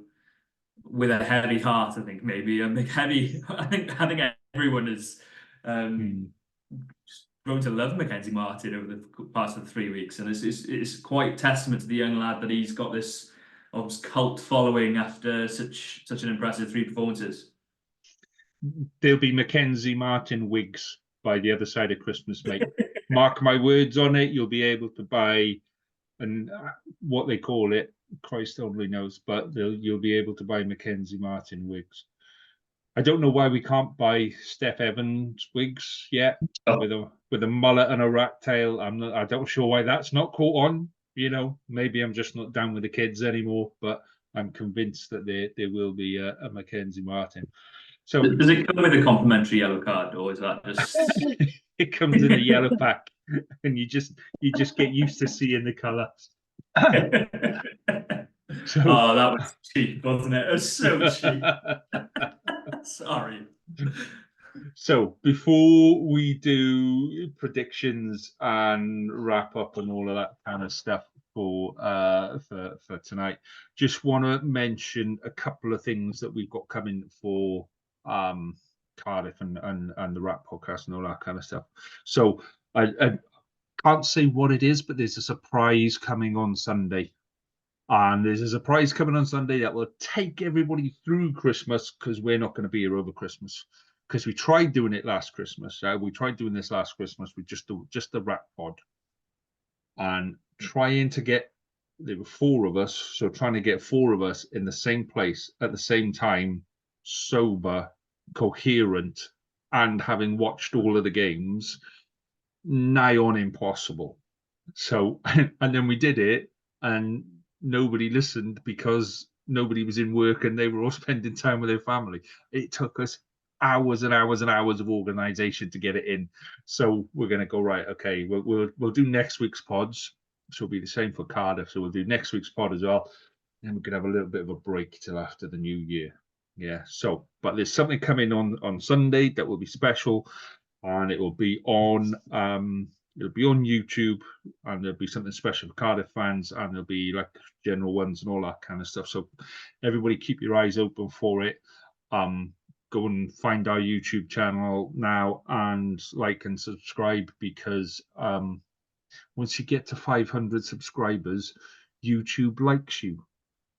with a heavy heart. I think maybe a big heavy. I think everyone is grown to love Mackenzie Martin over the past of the 3 weeks, and it's quite testament to the young lad that he's got this almost cult following after such an impressive 3 performances. There'll be Mackenzie Martin wigs by the other side of Christmas, mate. Mark my words on it. You'll be able to buy, and what they call it, Christ only knows, but you'll be able to buy Mackenzie Martin wigs. I don't know why we can't buy Steph Evans wigs yet, with a mullet and a rat tail. I don't sure why that's not caught on. Maybe I'm just not down with the kids anymore, but I'm convinced that there will be a Mackenzie Martin. So does it come with a complimentary yellow card, or is that just it comes in a yellow pack, and you just get used to seeing the colours. So, oh, that was cheap, wasn't it? It was so cheap. Sorry. So before we do predictions and wrap up and all of that kind of stuff for tonight, just want to mention a couple of things that we've got coming for Cardiff and the Rap podcast and all that kind of stuff. So I can't say what it is, but there's a surprise coming on Sunday. And there's a surprise coming on Sunday that will take everybody through Christmas, because we're not going to be here over Christmas. Because we tried doing it last Christmas. We tried doing this last Christmas with just the Rap pod. And trying to get, there were 4 of us, so trying to get 4 of us in the same place at the same time, sober, coherent, and having watched all of the games, nigh on impossible. So, and then we did it, and nobody listened because nobody was in work and they were all spending time with their family. It took us hours and hours and hours of organization to get it in. So we're going to go, right, okay, we'll do next week's pods. So it'll be the same for Cardiff. So we'll do next week's pod as well. And we can have a little bit of a break till after the new year. Yeah. So, but there's something coming on Sunday that will be special, and it will be on it'll be on YouTube, and there'll be something special for Cardiff fans, and there'll be like general ones and all that kind of stuff. So everybody keep your eyes open for it. Go and find our YouTube channel now and like and subscribe, because once you get to 500 subscribers, YouTube likes you,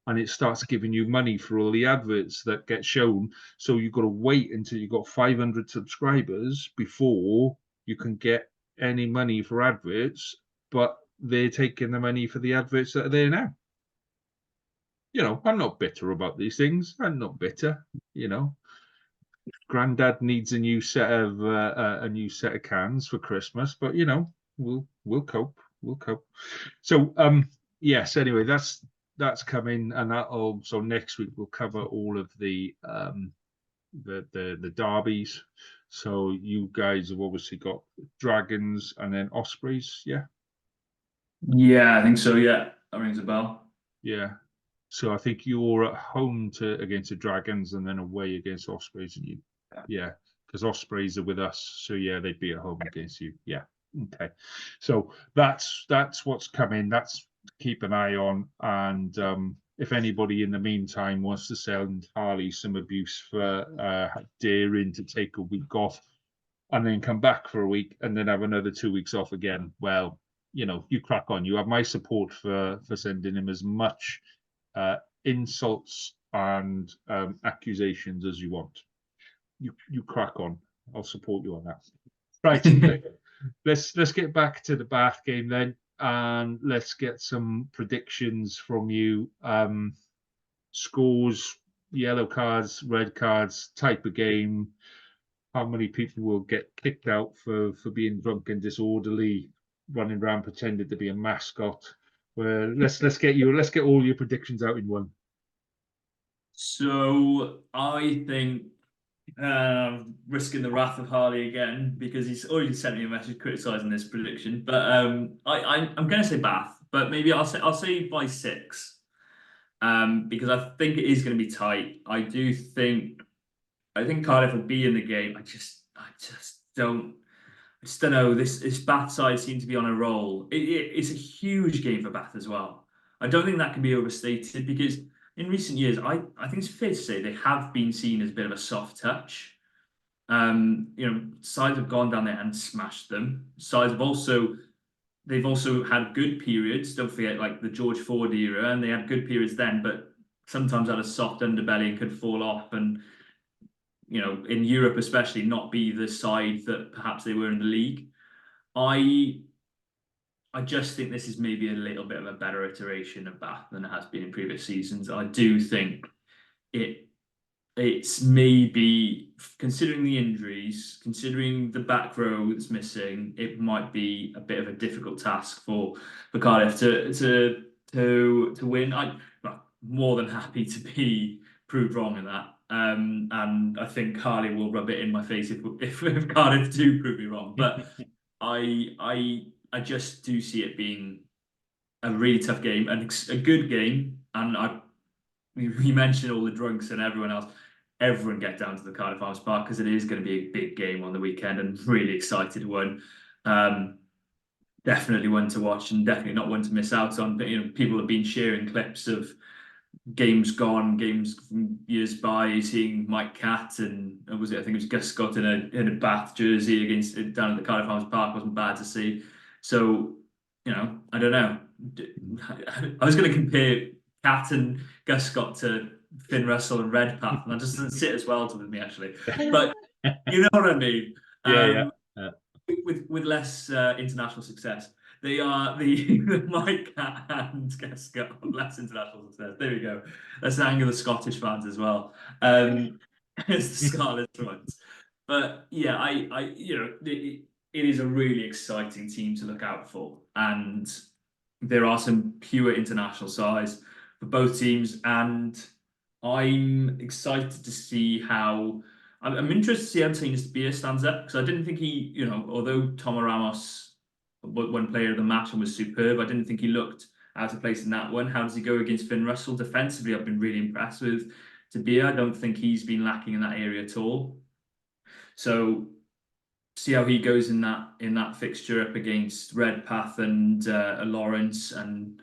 and it starts giving you money for all the adverts that get shown. So you've got to wait until you've got 500 subscribers before you can get any money for adverts, but they're taking the money for the adverts that are there now. I'm not bitter about these things. I'm not bitter. Granddad needs a new set of cans for Christmas, but we'll cope. We'll cope. So yes. Anyway, that's coming, and so next week we'll cover all of the derbies. So you guys have obviously got Dragons and then Ospreys, yeah? Yeah, I think so. Yeah, that rings a bell. Yeah. So I think you're at home against the Dragons and then away against Ospreys, and yeah, because Ospreys are with us, so yeah, they'd be at home against you. Yeah. Okay. So that's what's coming. That's to keep an eye on. And if anybody in the meantime wants to send Harley some abuse for daring to take a week off and then come back for a week and then have another 2 weeks off again, well, you crack on. You have my support for sending him as much insults and accusations as you want. You crack on. I'll support you on that. Right. let's get back to the Bath game then, and let's get some predictions from you. Scores, yellow cards, red cards, type of game. How many people will get kicked out for being drunk and disorderly, running around pretending to be a mascot? Well, let's get all your predictions out in one. So I think risking the wrath of Harley again because he's already sent me a message criticising this prediction. But I'm going to say Bath, but maybe I'll say by 6 because I think it is going to be tight. I think Cardiff will be in the game. I just don't know. This Bath side seems to be on a roll. It's a huge game for Bath as well. I don't think that can be overstated because in recent years, I think it's fair to say they have been seen as a bit of a soft touch. Sides have gone down there and smashed them. Sides have they've also had good periods. Don't forget, like the George Ford era, and they had good periods then, but sometimes had a soft underbelly and could fall off. And in Europe especially, not be the side that perhaps they were in the league. I just think this is maybe a little bit of a better iteration of Bath than it has been in previous seasons. I do think it's maybe, considering the injuries, considering the back row that's missing, it might be a bit of a difficult task for Cardiff to win. I'm more than happy to be proved wrong in that. And I think Harley will rub it in my face if Cardiff do prove me wrong. But I just do see it being a really tough game and a good game. And we mentioned all the drunks and everyone else. Everyone get down to the Cardiff Arms Park because it is going to be a big game on the weekend and really excited one. Definitely one to watch and definitely not one to miss out on. But people have been sharing clips of games gone, games from years by, seeing Mike Catt and I think it was Gus Scott in a Bath jersey down at the Cardiff Arms Park. Wasn't bad to see. So I don't know. I was going to compare Catt and Gus Scott to Finn Russell and Redpath, and that just doesn't sit as well with me actually. But you know what I mean. Yeah. With less international success. They are the Mike and Gus Scott less international success. There we go. Let's anger the Scottish fans as well. It's the Scarlets ones. But yeah, it is a really exciting team to look out for, and there are some pure international size for both teams, and I'm excited to see how. I'm interested to see how Martinez Beer stands up because I didn't think he, although Tomo Ramos won player of the match and was superb, I didn't think he looked out of place in that one. How does he go against Finn Russell defensively? I've been really impressed with De Beer. I don't think he's been lacking in that area at all. So see how he goes in that fixture up against Redpath and Lawrence, and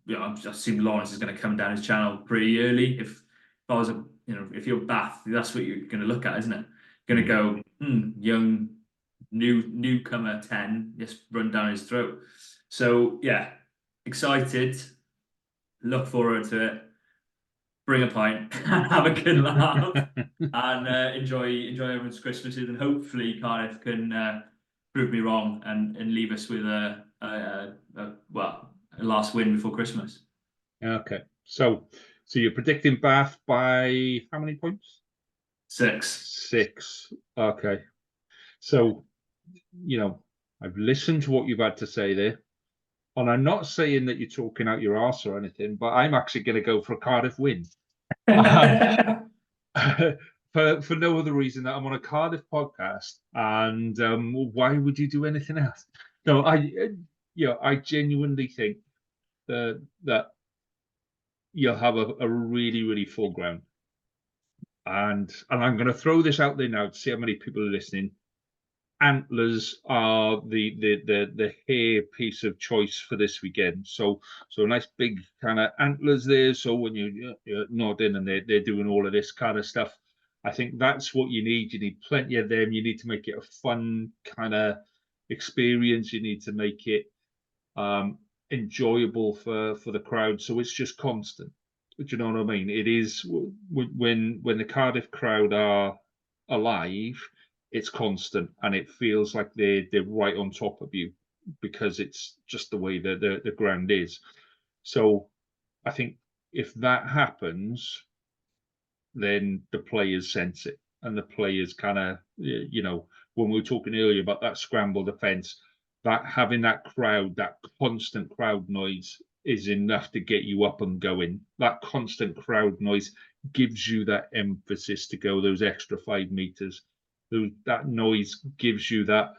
I assume Lawrence is going to come down his channel pretty early. If I was if you're Bath, that's what you're going to look at, isn't it? Going to go young newcomer 10, just run down his throat. So yeah, excited, look forward to it. Bring a pint, have a good laugh, and enjoy everyone's Christmases, and hopefully Cardiff can prove me wrong and leave us with a last win before Christmas. Okay, so you're predicting Bath by how many points? 6. 6. Okay, so I've listened to what you've had to say there, and I'm not saying that you're talking out your arse or anything, but I'm actually going to go for a Cardiff win. For no other reason that I'm on a Cardiff podcast, and why would you do anything else? No, I genuinely think that you'll have a really, really full ground. And I'm going to throw this out there now to see how many people are listening. Antlers are the hair piece of choice for this weekend. So a nice big kind of antlers there. So when you're nodding and they're doing all of this kind of stuff, I think that's what you need. You need plenty of them. You need to make it a fun kind of experience. You need to make it enjoyable for the crowd. So it's just constant. Do you know what I mean? It is when the Cardiff crowd are alive, it's constant, and it feels like they're right on top of you because it's just the way the ground is. So I think if that happens, then the players sense it, and the players kind of, when we were talking earlier about that scramble defence, that having that crowd, that constant crowd noise is enough to get you up and going. That constant crowd noise gives you that emphasis to go those extra 5 meters. That noise gives you that,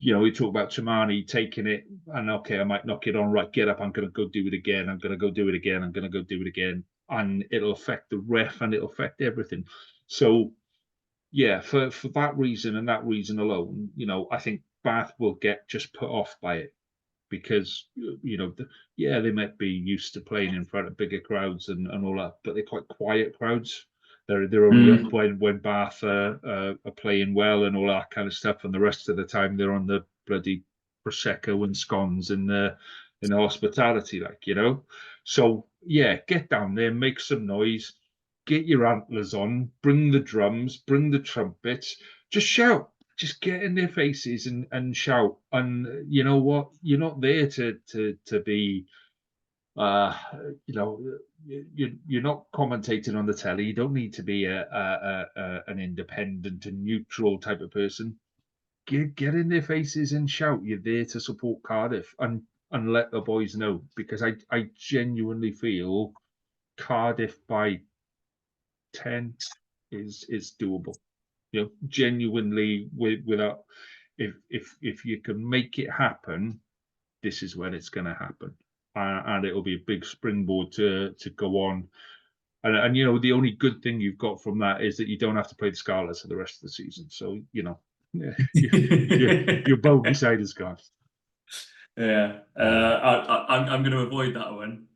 we talk about Tamani taking it and, okay, I might knock it on, right, get up, I'm going to go do it again, I'm going to go do it again, I'm going to go do it again. And it'll affect the ref and it'll affect everything. So, yeah, for that reason and that reason alone, I think Bath will get just put off by it because, they might be used to playing in front of bigger crowds and all that, but they're quite quiet crowds. They're only up when Bath are playing well and all that kind of stuff, and the rest of the time they're on the bloody prosecco and scones in the hospitality, So yeah, get down there, make some noise, get your antlers on, bring the drums, bring the trumpets, just shout. Just get in their faces and shout. And you know what? You're not there to be you're not commentating on the telly. You don't need to be an independent and neutral type of person. Get in their faces and shout. You're there to support Cardiff and let the boys know, because I genuinely feel Cardiff by 10 is doable. Genuinely, without, if you can make it happen, this is when it's going to happen, and it'll be a big springboard to go on. And the only good thing you've got from that is that you don't have to play the Scarlets for the rest of the season. So your bogey side is gone. Yeah, I'm going to avoid that one.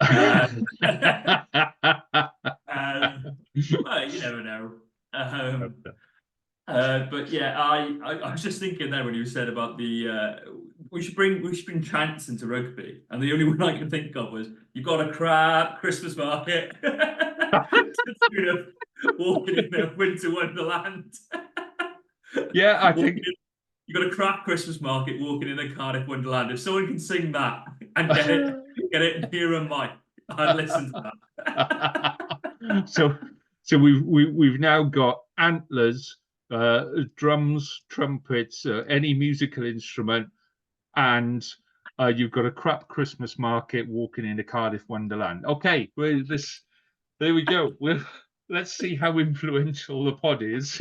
Well, you never know. But yeah, I was just thinking there when you said about the we should bring chants into rugby, and the only one I can think of was you've got a crap Christmas market. Walking in the winter wonderland. Yeah, I think you've got a crap Christmas market walking in a Cardiff wonderland. If someone can sing that and get it near a mic, I'd listen to that. So we've now got antlers, drums, trumpets, any musical instrument, and you've got a crap Christmas market walking in the Cardiff wonderland. Okay, well, there we go. Let's see how influential the pod is.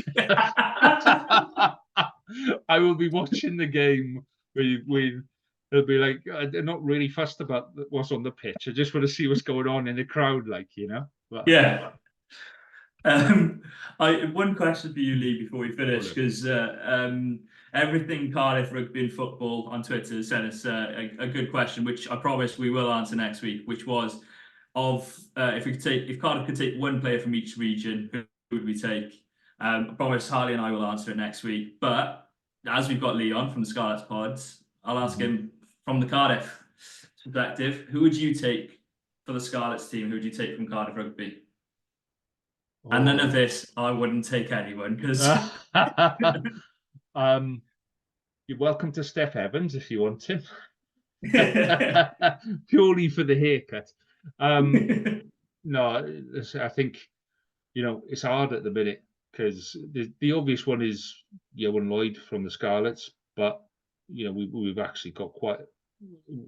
I will be watching the game with they'll be like, they're not really fussed about what's on the pitch. I just want to see what's going on in the crowd, But, yeah. One question for you, Lee, before we finish, because everything Cardiff Rugby and Football on Twitter sent us a good question, which I promise we will answer next week, which was if Cardiff could take one player from each region, who would we take? I promise Harley and I will answer it next week. But as we've got Leon from the Scarlets pods, I'll ask him from the Cardiff perspective, who would you take for the Scarlets team? Who would you take from Cardiff Rugby? And none of this, I wouldn't take anyone, because you're welcome to Steph Evans if you want him. Purely for the haircut. No, I think it's hard at the minute, because the obvious one is Yohan Lloyd from the Scarlets, but we've actually got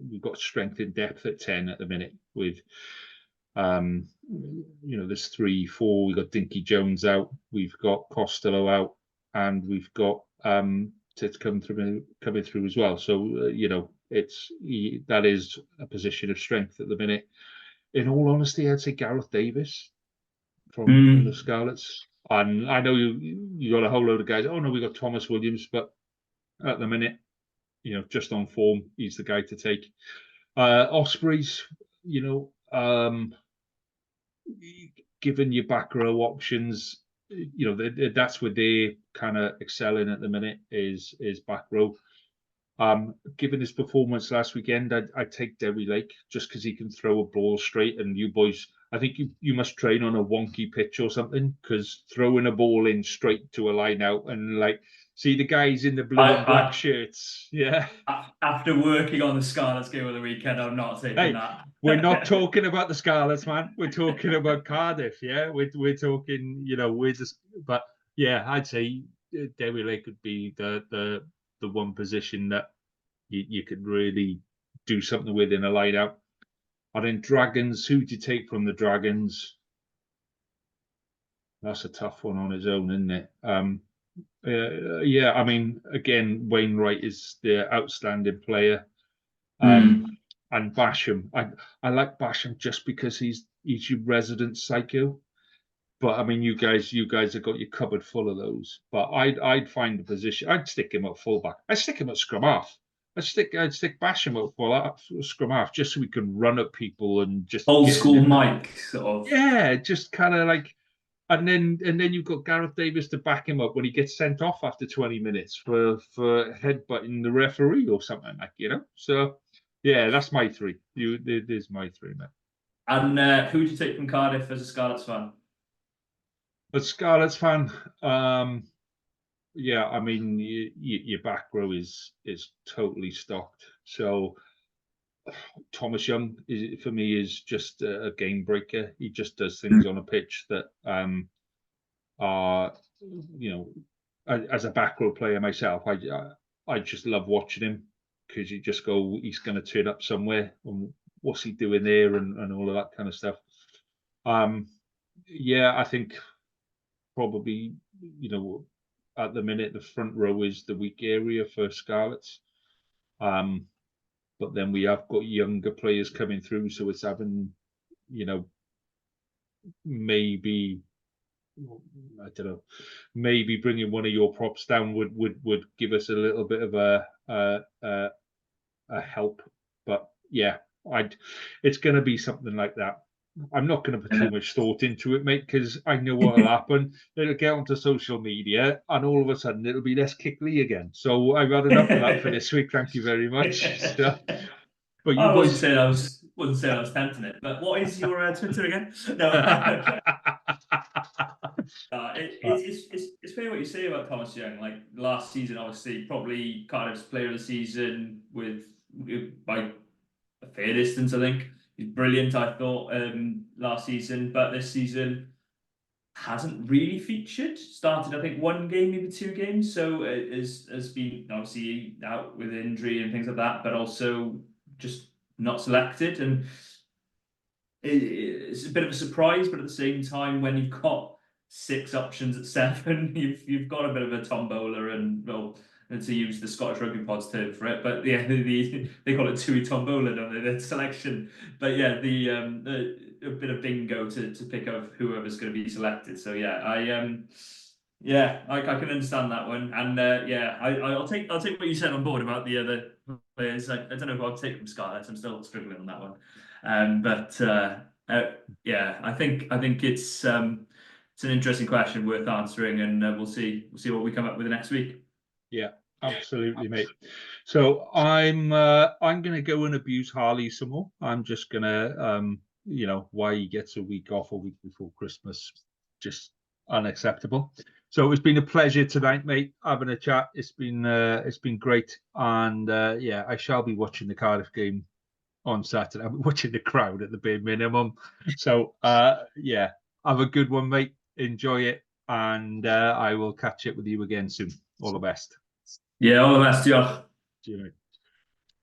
we've got strength in depth at 10 at the minute with there's 3, 4. We've got Dinky Jones out, we've got Costello out, and we've got Tits coming through as well. So that is a position of strength at the minute. in all honesty, I'd say Gareth Davis from the Mm. Scarlets. And I know you got a whole load of guys. Oh no, we got Thomas Williams, but at the minute, just on form, he's the guy to take. Ospreys, given your back row options, that's where they kind of excelling at the minute is back row. Given his performance last weekend, I'd take Derry Lake just because he can throw a ball straight. And you boys, I think you must train on a wonky pitch or something, because throwing a ball in straight to a line out and see the guys in the blue and black shirts. Yeah. After working on the Scarlets game of the weekend, I'm not taking Hey, that. we're not talking about the Scarlets, man. We're talking about Cardiff. Yeah, we're talking. We're just. But yeah, I'd say Derry Lake could be the one position that you could really do something with in a line-out. And then Dragons, who do you take from the Dragons? That's a tough one on his own, isn't it? Yeah, I mean, again, Wainwright is the outstanding player. And Basham, I like Basham just because he's your resident psycho. But I mean, you guys have got your cupboard full of those. But I'd find a position. I'd stick him at fullback. I'd stick him at scrum half. I'd stick Basham at scrum half just so we can run at people and just Old get in school there. Mike, sort of. Yeah, just kind of like, and then you've got Gareth Davis to back him up when he gets sent off after 20 minutes for headbutting the referee or something So yeah, that's my three. There's my three, man. And who would you take from Cardiff as a Scarlets fan? But Scarlets fan, yeah, I mean, your back row is totally stocked. So Thomas Young for me is just a game breaker. He just does things on a pitch that are, as a back row player myself, I just love watching him, because you just go, he's going to turn up somewhere, and what's he doing there, and all of that kind of stuff. Yeah, I think probably, at the minute, the front row is the weak area for Scarlets. But then we have got younger players coming through, so it's having, maybe, I don't know, maybe bringing one of your props down would give us a little bit of a help. But yeah, it's going to be something like that. I'm not going to put too much thought into it, mate, because I know what'll happen. It'll get onto social media, and all of a sudden it'll be less Kickley again. So I've had enough of that for this week. Thank you very much. So, but you I wasn't boys, saying I was tempting it, but what is your Twitter again? No, it's fair what you say about Thomas Young. Like last season, obviously, probably Cardiff's player of the season by a fair distance. I think he's brilliant. I thought last season, but this season hasn't really featured. Started, I think, one game, maybe two games. So it has been obviously out with injury and things like that, but also just not selected. And it's a bit of a surprise, but at the same time, when you've got 6 options at 7, you've got a bit of a tombola, and well, and to use the Scottish Rugby Pod's term for it, but yeah, they call it Tui Tombola, don't they? The selection, but yeah, a bit of bingo to pick up whoever's going to be selected. So yeah, I can understand that one, and yeah, I'll take what you said on board about the other players. I don't know if I'll take from Scarlets. I'm still struggling on that one, but yeah, I think it's an interesting question worth answering, and we'll see what we come up with next week. Yeah, absolutely, mate. So I'm going to go and abuse Harley some more. I'm just going to, why he gets a week off a week before Christmas, just unacceptable. So it's been a pleasure tonight, mate, having a chat. It's been great, and yeah, I shall be watching the Cardiff game on Saturday. I'm watching the crowd at the bare minimum. So yeah, have a good one, mate. Enjoy it, and I will catch up with you again soon. All the best. Yeah, all the best, Josh. See you, mate.